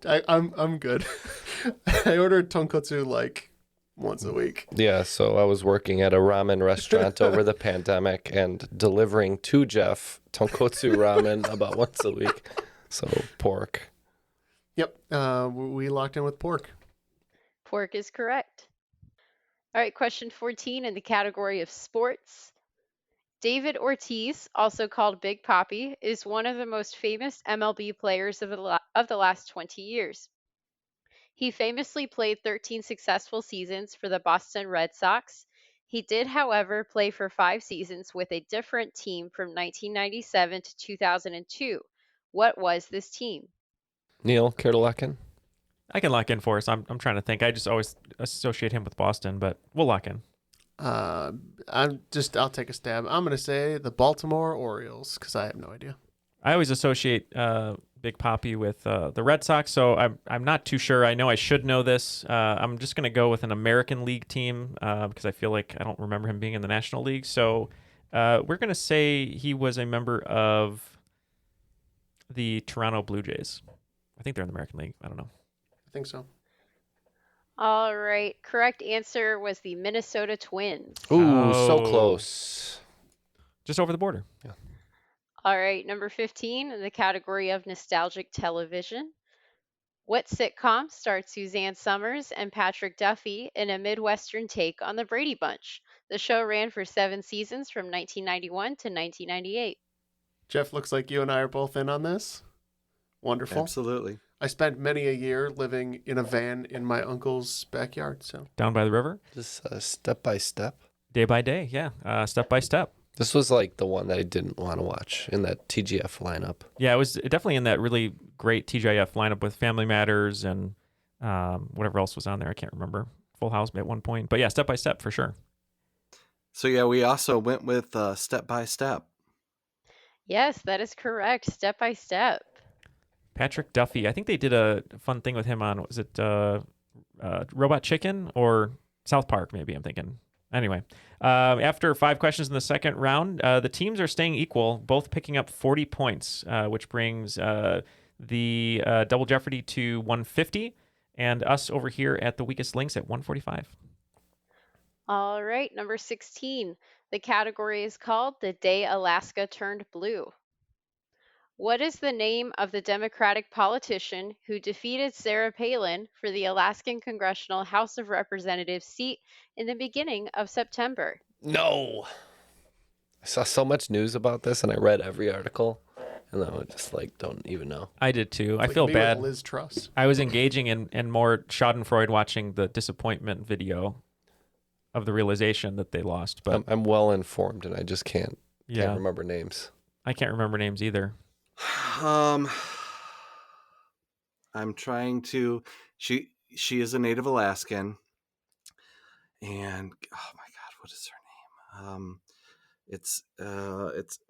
I'm good. I ordered tonkotsu like once a week. Yeah, so I was working at a ramen restaurant over the pandemic and delivering to Jeff tonkotsu ramen about once a week. So pork. Yep, we locked in with pork. Pork is correct. All right, question 14 in the category of sports. David Ortiz, also called Big Papi, is one of the most famous MLB players of the last 20 years. He famously played 13 successful seasons for the Boston Red Sox. He did, however, play for 5 seasons with a different team from 1997 to 2002. What was this team? Neal, care to lock in? I can lock in for us. I'm trying to think. I just always associate him with Boston, but we'll lock in. I'll take a stab. I'm going to say the Baltimore Orioles because I have no idea. I always associate Big Papi with the Red Sox, so I'm not too sure. I know I should know this. I'm just going to go with an American League team because I feel like I don't remember him being in the National League. So we're going to say he was a member of the Toronto Blue Jays. I think they're in the American League. I don't know. I think so. All right, correct answer was the Minnesota Twins. Ooh, so close. Just over the border. Yeah. All right, number 15 in the category of nostalgic television. What sitcom starred Suzanne Summers and Patrick Duffy in a Midwestern take on the Brady Bunch? The show ran for 7 seasons from 1991 to 1998. Jeff, looks like you and I are both in on this. Wonderful. Absolutely. I spent many a year living in a van in my uncle's backyard. So Down by the river? Just step by step. Day by day, yeah. Step by step. This was like the one that I didn't want to watch in that TGF lineup. Yeah, it was definitely in that really great TGIF lineup with Family Matters and whatever else was on there. I can't remember. Full House at one point. But yeah, Step by Step for sure. So yeah, we also went with Step by Step. Yes, that is correct. Step by Step. Patrick Duffy. I think they did a fun thing with him on, was it Robot Chicken or South Park, maybe, I'm thinking. Anyway, after 5 questions in the second round, the teams are staying equal, both picking up 40 points, which brings the Double Jefferdy to 150 and us over here at the Weakest Links at 145. All right, number 16. The category is called The Day Alaska Turned Blue. What is the name of the Democratic politician who defeated Sarah Palin for the Alaskan Congressional House of Representatives seat in the beginning of September? No. I saw so much news about this, and I read every article, and I just don't even know. I did too. I Like feel me bad. with Liz Truss. I was engaging in more Schadenfreude watching the disappointment video of the realization that they lost. But I'm well informed, and I just can't Yeah. remember names. I can't remember names either. I'm trying to. She is a native Alaskan, and oh my God, what is her name? It's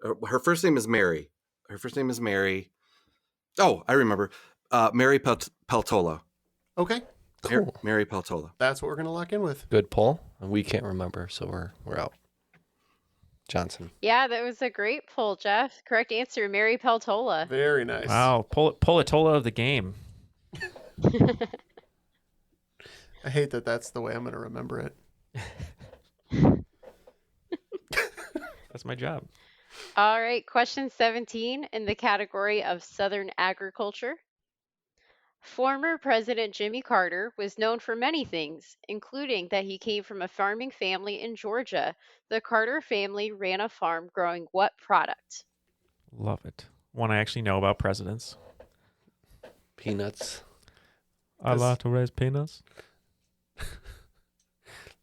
her first name is Mary. Her first name is Mary. Oh, I remember. Mary Peltola. Okay, Cool. Mary Peltola. that's what we're gonna lock in with. Good poll. We can't remember, so we're out. Johnson. Yeah, that was a great poll, Jeff. Correct answer, Mary Peltola. Very nice. Wow, Politola of the game. I hate that that's the way I'm gonna remember it. That's my job. All right, question 17 in the category of Southern agriculture. Former President Jimmy Carter was known for many things, including that he came from a farming family in Georgia. The Carter family ran a farm growing what product? Love it. One I actually know about presidents. Peanuts. I like to raise peanuts.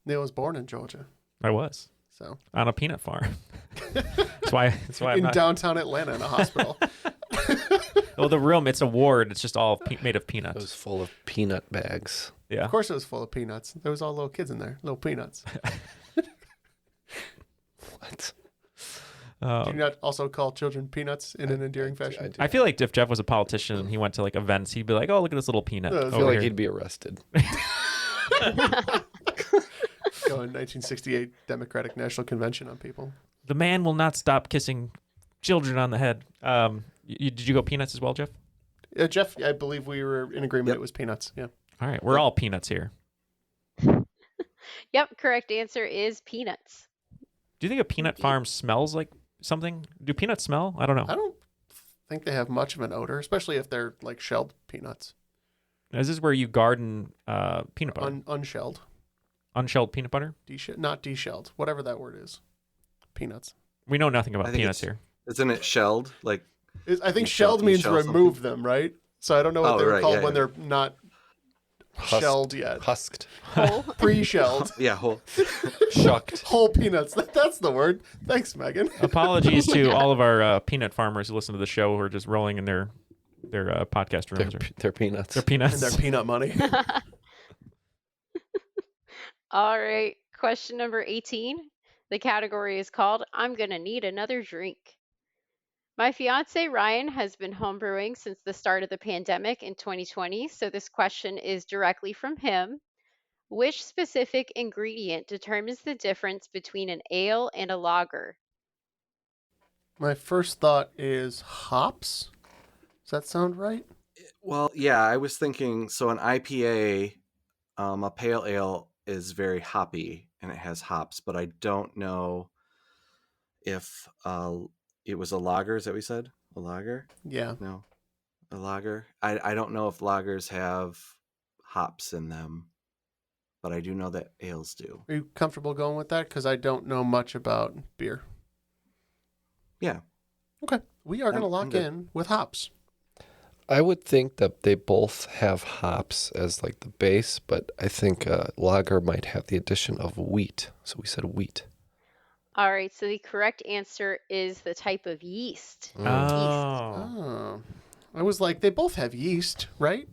Neil was born in Georgia, I was so on a peanut farm. That's why I'm in not. downtown Atlanta in a hospital. Well, the room, it's a ward. It's just all made of It peanuts. was full of peanut bags. Yeah. Of course, it was full of peanuts. There was all little kids in there, little peanuts. What? Do you not also call children peanuts in an endearing fashion? I feel like if Jeff was a politician and he went to events, he'd be like, "Oh, look at this little peanut." I I feel over like here." he'd be arrested. Going 1968 Democratic National Convention on people. The man will not stop kissing children on the head. Did you go peanuts as well, Jeff? Jeff, I believe we were in agreement. It was peanuts. Yeah. All right, we're all peanuts here. Yep, correct answer is peanuts. Do you think a peanut farm smells like something? Do peanuts smell? I don't know. I don't think they have much of an odor, especially if they're like shelled peanuts. Is this where you garden peanut butter? Unshelled. Unshelled peanut butter? Not deshelled. Whatever that word is. Peanuts. We know nothing about I think peanuts here. Isn't it shelled? I think You shelled you means shell remove something. them, right? So I don't know what they were right, called yeah, when yeah. they're not Husked. shelled yet. Husked. Whole. Pre-shelled. Yeah, whole. Shucked. Whole peanuts. That's the word. Thanks, Megan. Apologies to all of our peanut farmers who listen to the show who are just rolling in their podcast rooms. They're peanuts. Their peanuts. And their peanut money. All right, question number 18. The category is called I'm Gonna Need Another Drink. My fiance Ryan has been homebrewing since the start of the pandemic in 2020, so this question is directly from him. Which specific ingredient determines the difference between an ale and a lager? My first thought is hops. Does that sound right? Well, yeah, I was thinking. So an IPA, a pale ale, is very hoppy and it has hops, but I don't know if it was a lager. Is that what we said? A lager? Yeah. No, a lager. I don't know if lagers have hops in them, but I do know that ales do. Are you comfortable going with that? Because I don't know much about beer. Yeah. Okay. We are going to I'm lock good. in with hops. I would think that they both have hops as the base, but I think lager might have the addition of wheat. So we said wheat. All right, so the correct answer is the type of yeast. Oh. Oh. I was like, they both have yeast, right?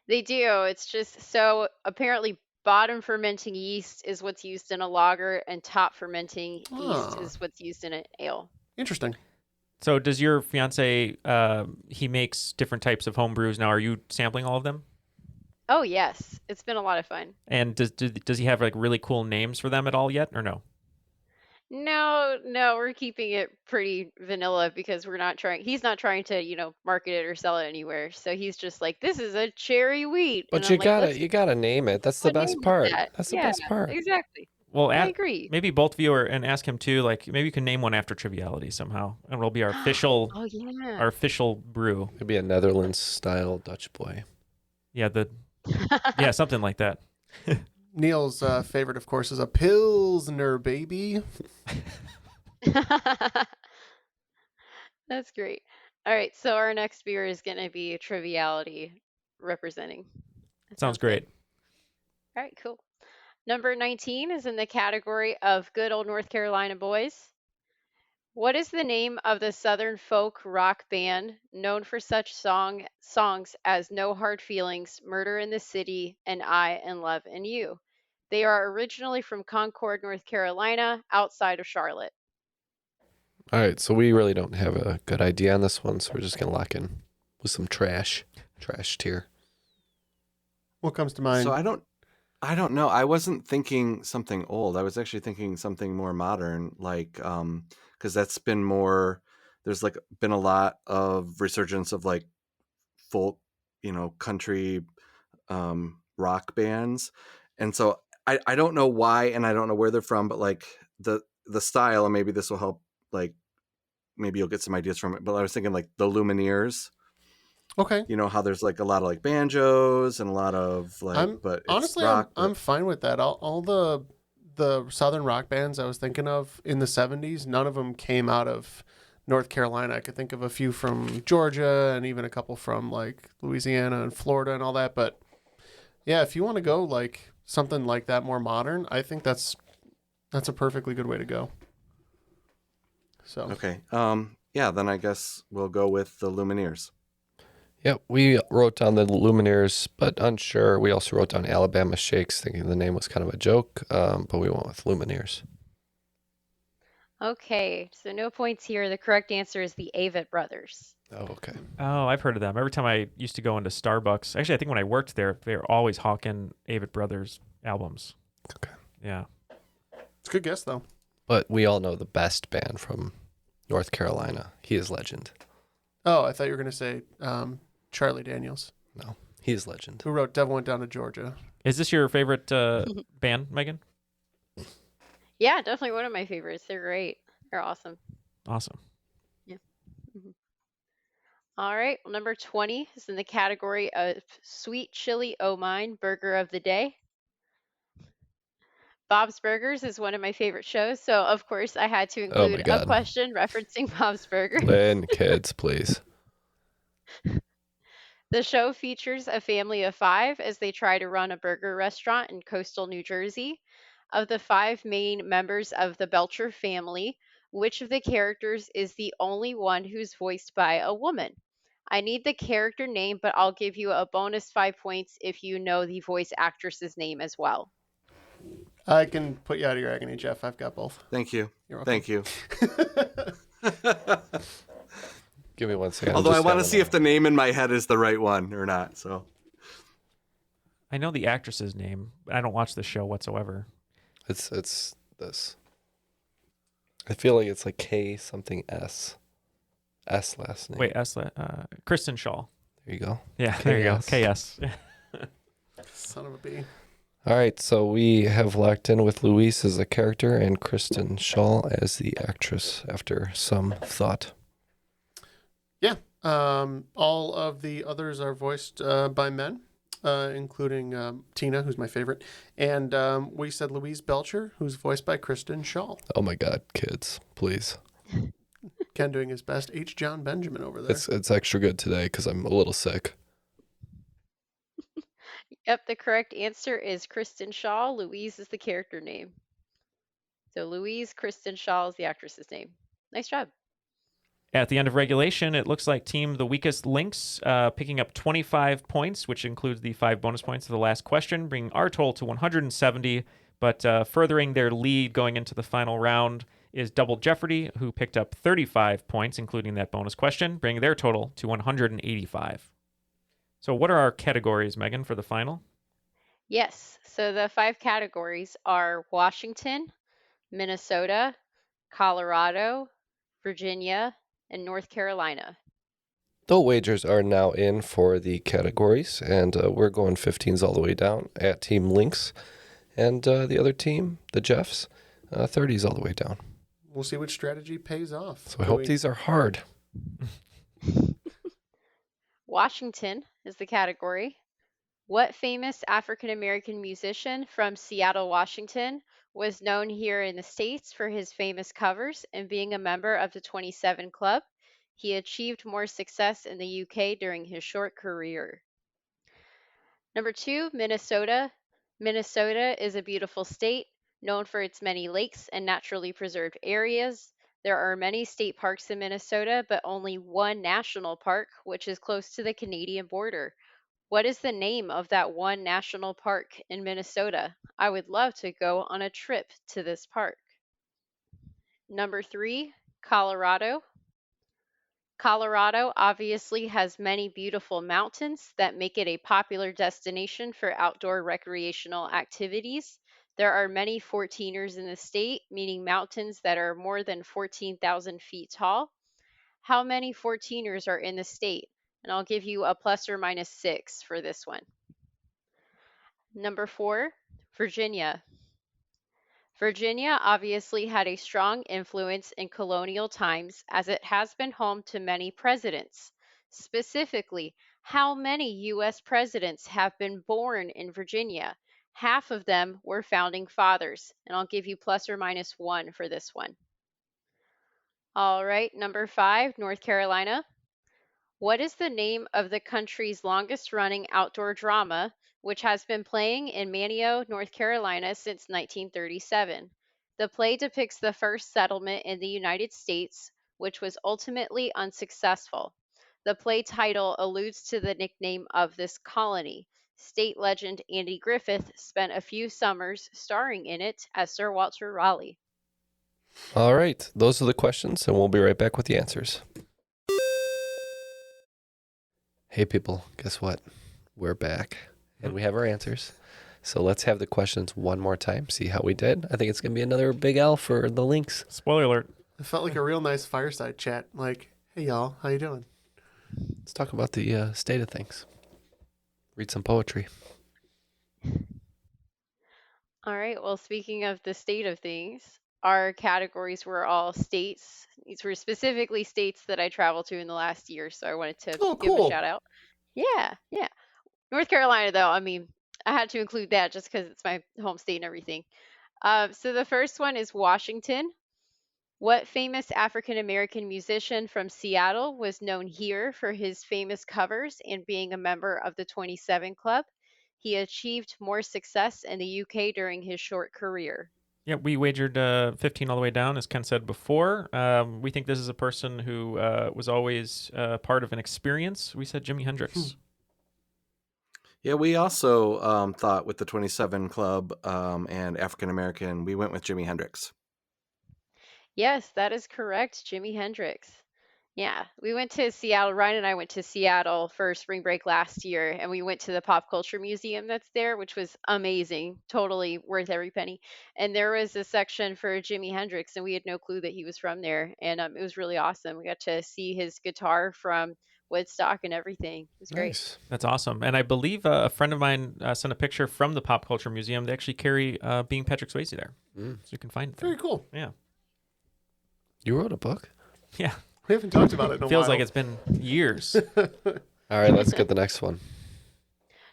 They do. It's just so apparently bottom fermenting yeast is what's used in a lager and top fermenting yeast Ah. is what's used in an ale. Interesting. So does your fiance, he makes different types of home brews now. Are you sampling all of them? Oh, yes. It's been a lot of fun. And does he have really cool names for them at all yet or no? No, we're keeping it pretty vanilla because he's not trying to, market it or sell it anywhere. So he's just like, this is a cherry wheat. And But I'm like, let's you gotta name it. That's the what best name is part. that? That's the Yeah, best part. exactly. Well, I agree. maybe both of you and ask him too. Like maybe you can name one after Triviality somehow, and it'll be our official Oh yeah. our official brew. It'd be a Netherlands style Dutch boy. Yeah, something like that. Neal's favorite, of course, is a Pilsner, baby. That's great. All right, so our next beer is going to be Triviality representing. That Sounds good. great. All right, cool. Number 19 is in the category of good old North Carolina boys. What is the name of the Southern folk rock band known for such songs as No Hard Feelings, Murder in the City, and I in Love and You? They are originally from Concord, North Carolina, outside of Charlotte. All right, so we really don't have a good idea on this one, so we're just gonna lock in with some trash tier. What comes to mind? So I don't know. I wasn't thinking something old. I was actually thinking something more modern, like because that's been more. There's like been a lot of resurgence of like folk, country rock bands, and so I don't know why, and I don't know where they're from, but like the style, and maybe this will help. Like maybe you'll get some ideas from it. But I was thinking like the Lumineers. Okay. You know how there's like a lot of like banjos and a lot of like, but it's honestly, rock. I'm fine with that. All the Southern rock bands I was thinking of in the 70s, none of them came out of North Carolina. I could think of a few from Georgia and even a couple from like Louisiana and Florida and all that. But yeah, if you want to go like something like that more modern, I think that's a perfectly good way to go. So Okay. Yeah, then I guess we'll go with the Lumineers. Yep, we wrote down the Lumineers, but unsure. We also wrote down Alabama Shakes, thinking the name was kind of a joke, but we went with Lumineers. Okay, so no points here. The correct answer is the Avett Brothers. Oh, okay. Oh, I've heard of them. Every time I used to go into Starbucks, actually, I think when I worked there, they were always hawking Avett Brothers albums. Okay. Yeah. It's a good guess, though. But we all know the best band from North Carolina. He is legend. Oh, I thought you were going to say Charlie Daniels. No, he is legend. Who wrote Devil Went Down to Georgia. Is this your favorite band, Megan? Yeah, definitely one of my favorites. They're great. They're awesome. Awesome. Yeah. Mm-hmm. All right. Well, number 20 is in the category of Sweet Chili O Mine Burger of the Day. Bob's Burgers is one of my favorite shows, so of course I had to include a question referencing Bob's Burgers. Lynn, kids, please. The show features a family of 5 as they try to run a burger restaurant in coastal New Jersey. Of the 5 main members of the Belcher family, which of the characters is the only one who's voiced by a woman? I need the character name, but I'll give you a bonus 5 points if you know the voice actress's name as well. I can put you out of your agony, Jeff. I've got both. Thank you. You're welcome. Thank you. Give me 1 second. Although I want to see if the name in my head is the right one or not. So I know the actress's name, but I don't watch the show whatsoever. It's this. I feel like it's like K something S. S last name. Wait, Kristen Shaw. There you go. Yeah, there you go. KS. Son of a bee. All right, so we have locked in with Louise as the character and Kristen Shaw as the actress after some thought. Yeah. All of the others are voiced by men, including Tina, who's my favorite. And we said Louise Belcher, who's voiced by Kristen Shaw. Oh my God, kids, please. Ken doing his best H. John Benjamin over there. It's extra good today because I'm a little sick. Yep, the correct answer is Kristen Shaw. Louise is the character name. So Louise Kristen Shaw is the actress's name. Nice job. At the end of regulation, it looks like Team The Weakest Links picking up 25 points, which includes the 5 bonus points of the last question, bringing our total to 170. But furthering their lead going into the final round is Double Jefferdy, who picked up 35 points, including that bonus question, bringing their total to 185. So what are our categories, Megan, for the final? Yes. So the 5 categories are Washington, Minnesota, Colorado, Virginia, and North Carolina. The wagers are now in for the categories, and we're going 15s all the way down at Team Lynx. And the other team, the Jeffs, 30s all the way down. We'll see which strategy pays off. So I hope these are hard. Washington is the category. What famous African-American musician from Seattle, Washington, was known here in the States for his famous covers and being a member of the 27 Club? He achieved more success in the UK during his short career. Number 2, Minnesota. Minnesota is a beautiful state known for its many lakes and naturally preserved areas. There are many state parks in Minnesota, but only one national park, which is close to the Canadian border. What is the name of that one national park in Minnesota? I would love to go on a trip to this park. Number 3, Colorado. Colorado obviously has many beautiful mountains that make it a popular destination for outdoor recreational activities. There are many 14ers in the state, meaning mountains that are more than 14,000 feet tall. How many 14ers are in the state? And I'll give you a plus or minus 6 for this one. Number 4, Virginia. Virginia obviously had a strong influence in colonial times as it has been home to many presidents. Specifically, how many U.S. presidents have been born in Virginia? Half of them were founding fathers, and I'll give you plus or minus 1 for this one. All right, number 5, North Carolina. What is the name of the country's longest running outdoor drama, which has been playing in Manteo, North Carolina since 1937? The play depicts the first settlement in the United States, which was ultimately unsuccessful. The play title alludes to the nickname of this colony. State legend Andy Griffith spent a few summers starring in it as Sir Walter Raleigh. All right, those are the questions, and we'll be right back with the answers. Hey people, guess what? We're back, and we have our answers. So let's have the questions one more time, see how we did. I think it's going to be another big L for the Lynx. Spoiler alert. It felt like a real nice fireside chat. Like, hey y'all, how you doing? Let's talk about the state of things. Read some poetry. All right, well, speaking of the state of things, our categories were all states. These were specifically states that I traveled to in the last year, so I wanted to give a shout out. Yeah. North Carolina, though, I mean, I had to include that just because it's my home state and everything. So the first one is Washington. What famous African-American musician from Seattle was known here for his famous covers and being a member of the 27 Club? He achieved more success in the UK during his short career. Yeah, we wagered 15 all the way down, as Ken said before. We think this is a person who was always part of an experience. We said Jimi Hendrix. Yeah, we also thought with the 27 Club and African American, we went with Jimi Hendrix. Yes, that is correct, Jimi Hendrix. Yeah, we went to Seattle. Ryan and I went to Seattle for spring break last year, and we went to the Pop Culture Museum that's there, which was amazing, totally worth every penny. And there was a section for Jimi Hendrix, and we had no clue that he was from there, and it was really awesome. We got to see his guitar from Woodstock and everything. It was great. Nice. That's awesome. And I believe a friend of mine sent a picture from the Pop Culture Museum. They actually carry Being Patrick Swayze there, so you can find it there. Very cool. Yeah. You wrote a book? Yeah. We haven't talked about it in a Feels while. like it's been years. All right, let's get the next one.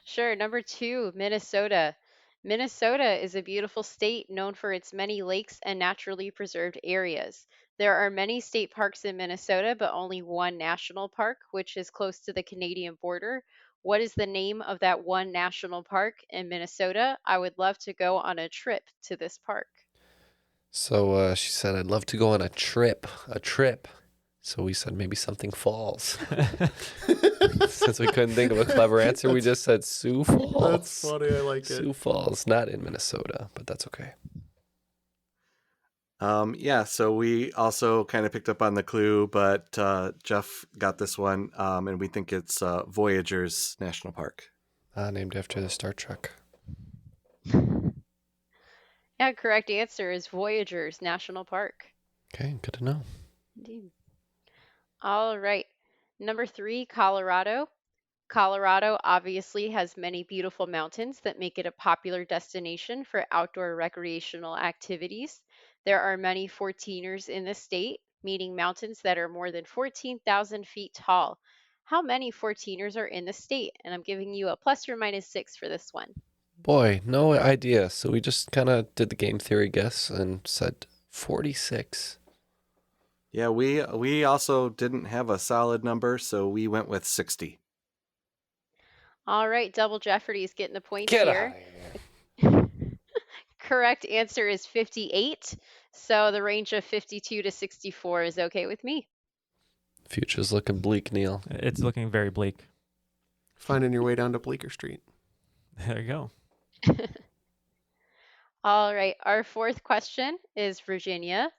Sure. Number 2, Minnesota. Minnesota is a beautiful state known for its many lakes and naturally preserved areas. There are many state parks in Minnesota, but only one national park, which is close to the Canadian border. What is the name of that one national park in Minnesota? I would love to go on a trip to this park. So she said, I'd love to go on a trip. So we said maybe something Falls. Since we couldn't think of a clever answer, we just said Sioux Falls. That's funny. I like it. Sioux Falls, not in Minnesota, but that's okay. Yeah, so we also kind of picked up on the clue, but Jeff got this one, and we think it's Voyageurs National Park. Named after the Star Trek. Yeah, correct answer is Voyageurs National Park. Okay, good to know. Indeed. All right. Number 3, Colorado. Colorado obviously has many beautiful mountains that make it a popular destination for outdoor recreational activities. There are many 14ers in the state, meaning mountains that are more than 14,000 feet tall. How many 14ers are in the state? And I'm giving you a plus or minus 6 for this one. Boy, no idea. So we just kind of did the game theory guess and said 46. Yeah, we also didn't have a solid number, so we went with 60. All right, Double Jefferdy's getting the points Get here. out of here. Correct answer is 58. So the range of 52 to 64 is okay with me. Future's looking bleak, Neal. It's looking very bleak. Finding your way down to Bleecker Street. There you go. All right, our 4th question is Virginia.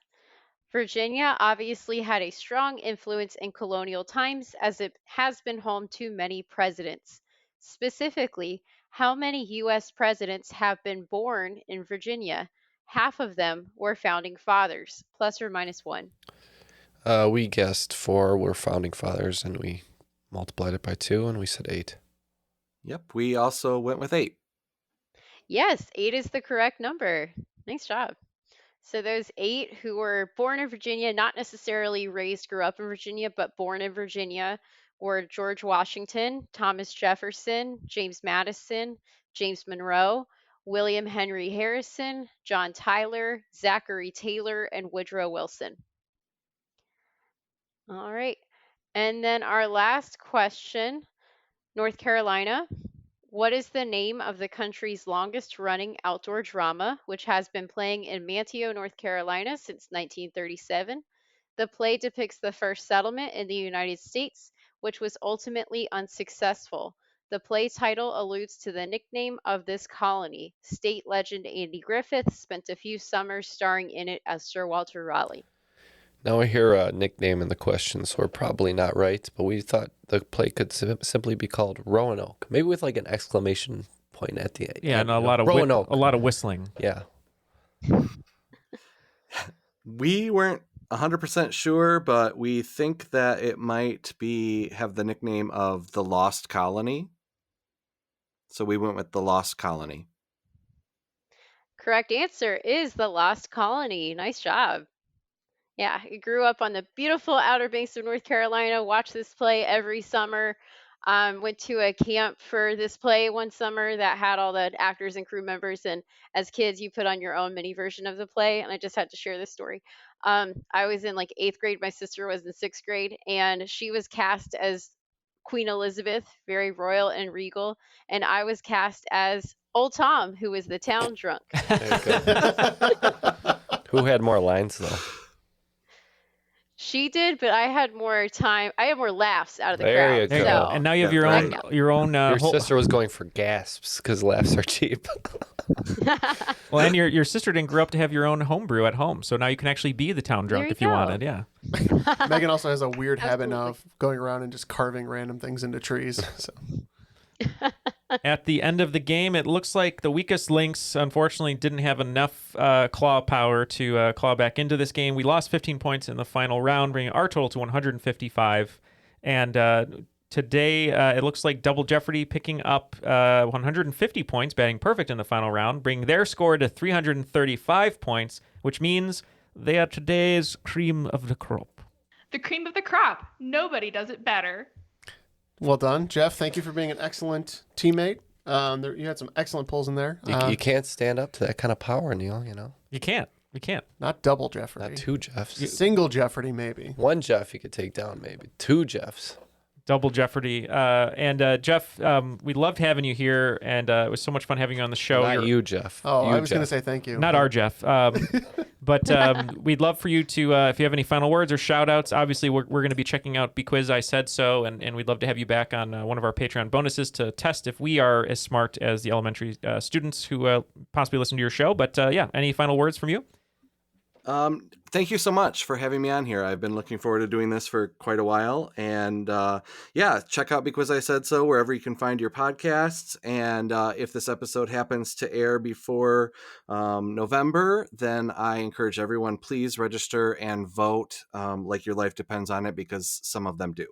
Virginia obviously had a strong influence in colonial times as it has been home to many presidents. Specifically, how many U.S. presidents have been born in Virginia? Half of them were founding fathers, plus or minus 1. We guessed 4 were founding fathers, and we multiplied it by 2, and we said 8. Yep, we also went with 8. Yes, 8 is the correct number. Nice job. So those 8 who were born in Virginia, not necessarily grew up in Virginia, but born in Virginia, were George Washington, Thomas Jefferson, James Madison, James Monroe, William Henry Harrison, John Tyler, Zachary Taylor, and Woodrow Wilson. All right. And then our last question, North Carolina. What is the name of the country's longest running outdoor drama, which has been playing in Manteo, North Carolina since 1937? The play depicts the first settlement in the United States, which was ultimately unsuccessful. The play title alludes to the nickname of this colony. State legend Andy Griffith spent a few summers starring in it as Sir Walter Raleigh. Now I hear a nickname in the question, so we're probably not right, but we thought the play could simply be called Roanoke, maybe with like an exclamation point at the end. Yeah, and a lot of whistling. Yeah. We weren't 100% sure, but we think that it might have the nickname of the Lost Colony. So we went with the Lost Colony. Correct answer is the Lost Colony. Nice job. Yeah, I grew up on the beautiful Outer Banks of North Carolina, watched this play every summer. Went to a camp for this play one summer that had all the actors and crew members. And as kids, you put on your own mini version of the play. And I just had to share this story. I was in like 8th grade. My sister was in 6th grade. And she was cast as Queen Elizabeth, very royal and regal. And I was cast as Old Tom, who was the town drunk. Who had more lines, though? She did, but I had more time. I had more laughs out of the There crowd. you go. So, And now you have your own. Your sister was going for gasps because laughs are cheap. Well, and your sister didn't grow up to have your own homebrew at home, so now you can actually be the town drunk if you wanted. Yeah. Megan also has a weird habit of going around and just carving random things into trees. So. At the end of the game, it looks like the weakest links, unfortunately, didn't have enough claw power to claw back into this game. We lost 15 points in the final round, bringing our total to 155. And today, it looks like Double Jefferdy picking up 150 points, batting perfect in the final round, bringing their score to 335 points, which means they are today's cream of the crop. The cream of the crop. Nobody does it better. Well done, Jeff. Thank you for being an excellent teammate. You had some excellent pulls in there. You can't stand up to that kind of power, Neal, you know? You can't. You can't. Not double Jefferdy. Not 2 Jeffs. Single Jefferdy, maybe. 1 Jeff you could take down, maybe. 2 Jeffs. Double Jefferdy. And Jeff, we loved having you here, and it was so much fun having you on the show. Not you, Jeff. Oh, you, I was going to Jeff. say thank you. Not our Jeff. But we'd love for you to, if you have any final words or shout outs, obviously we're going to be checking out BeQuiz I Said So, and we'd love to have you back on one of our Patreon bonuses to test if we are as smart as the elementary students who possibly listen to your show. But yeah, any final words from you? thank you so much for having me on here. I've been looking forward to doing this for quite a while. And yeah, check out BeQuiz I Said So wherever you can find your podcasts. And if this episode happens to air before November, then I encourage everyone, please register and vote like your life depends on it, because some of them do.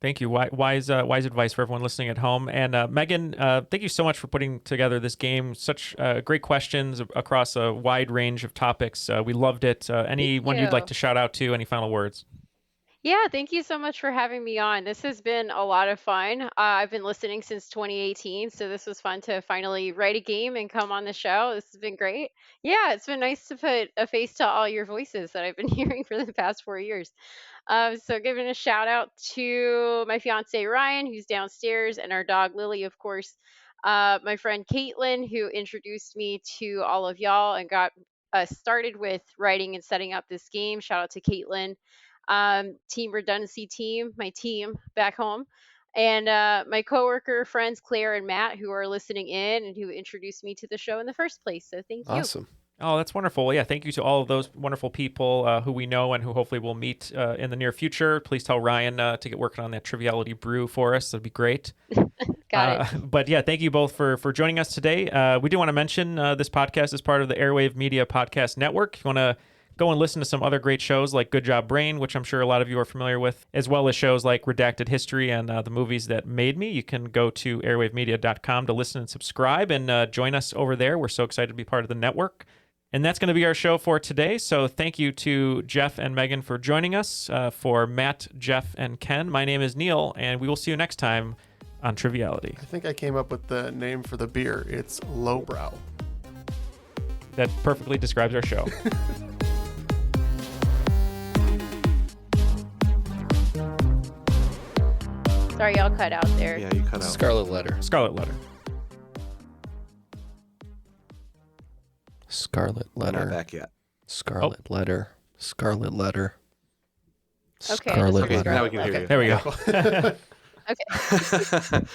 Thank you. Wise advice for everyone listening at home. And Megan, thank you so much for putting together this game. Such great questions across a wide range of topics. We loved it. Anyone you'd like to shout out to? Any final words? Yeah, thank you so much for having me on. This has been a lot of fun. I've been listening since 2018, so this was fun to finally write a game and come on the show. This has been great. Yeah, it's been nice to put a face to all your voices that I've been hearing for the past 4 years. So giving a shout out to my fiance Ryan, who's downstairs, and our dog Lily, of course. My friend Caitlin, who introduced me to all of y'all and got us started with writing and setting up this game. Shout out to Caitlin. Team Redundancy team, my team back home, and my coworker friends Claire and Matt, who are listening in and who introduced me to the show in the first place. So thank you. Awesome. Oh, that's wonderful. Yeah, thank you to all of those wonderful people who we know and who hopefully we'll meet in the near future. Please tell Ryan to get working on that Triviality brew for us. That'd be great. Got it. But yeah, thank you both for joining us today. We do want to mention this podcast is part of the Airwave Media Podcast Network. If you want to go and listen to some other great shows like Good Job Brain, which I'm sure a lot of you are familiar with, as well as shows like Redacted History and The Movies That Made Me. You can go to airwavemedia.com to listen and subscribe and join us over there. We're so excited to be part of the network. And that's going to be our show for today. So thank you to Jeff and Megan for joining us. For Matt, Jeff, and Ken, my name is Neal, and we will see you next time on Triviality. I think I came up with the name for the beer. It's Lowbrow. That perfectly describes our show. Sorry, y'all cut out there. Yeah, you cut out. Scarlet Letter. Scarlet Letter. Scarlet Letter. Not back yet. Scarlet Letter. Scarlet Letter. Okay, Scarlet Okay, Letter. now we can hear you. There we go. Okay.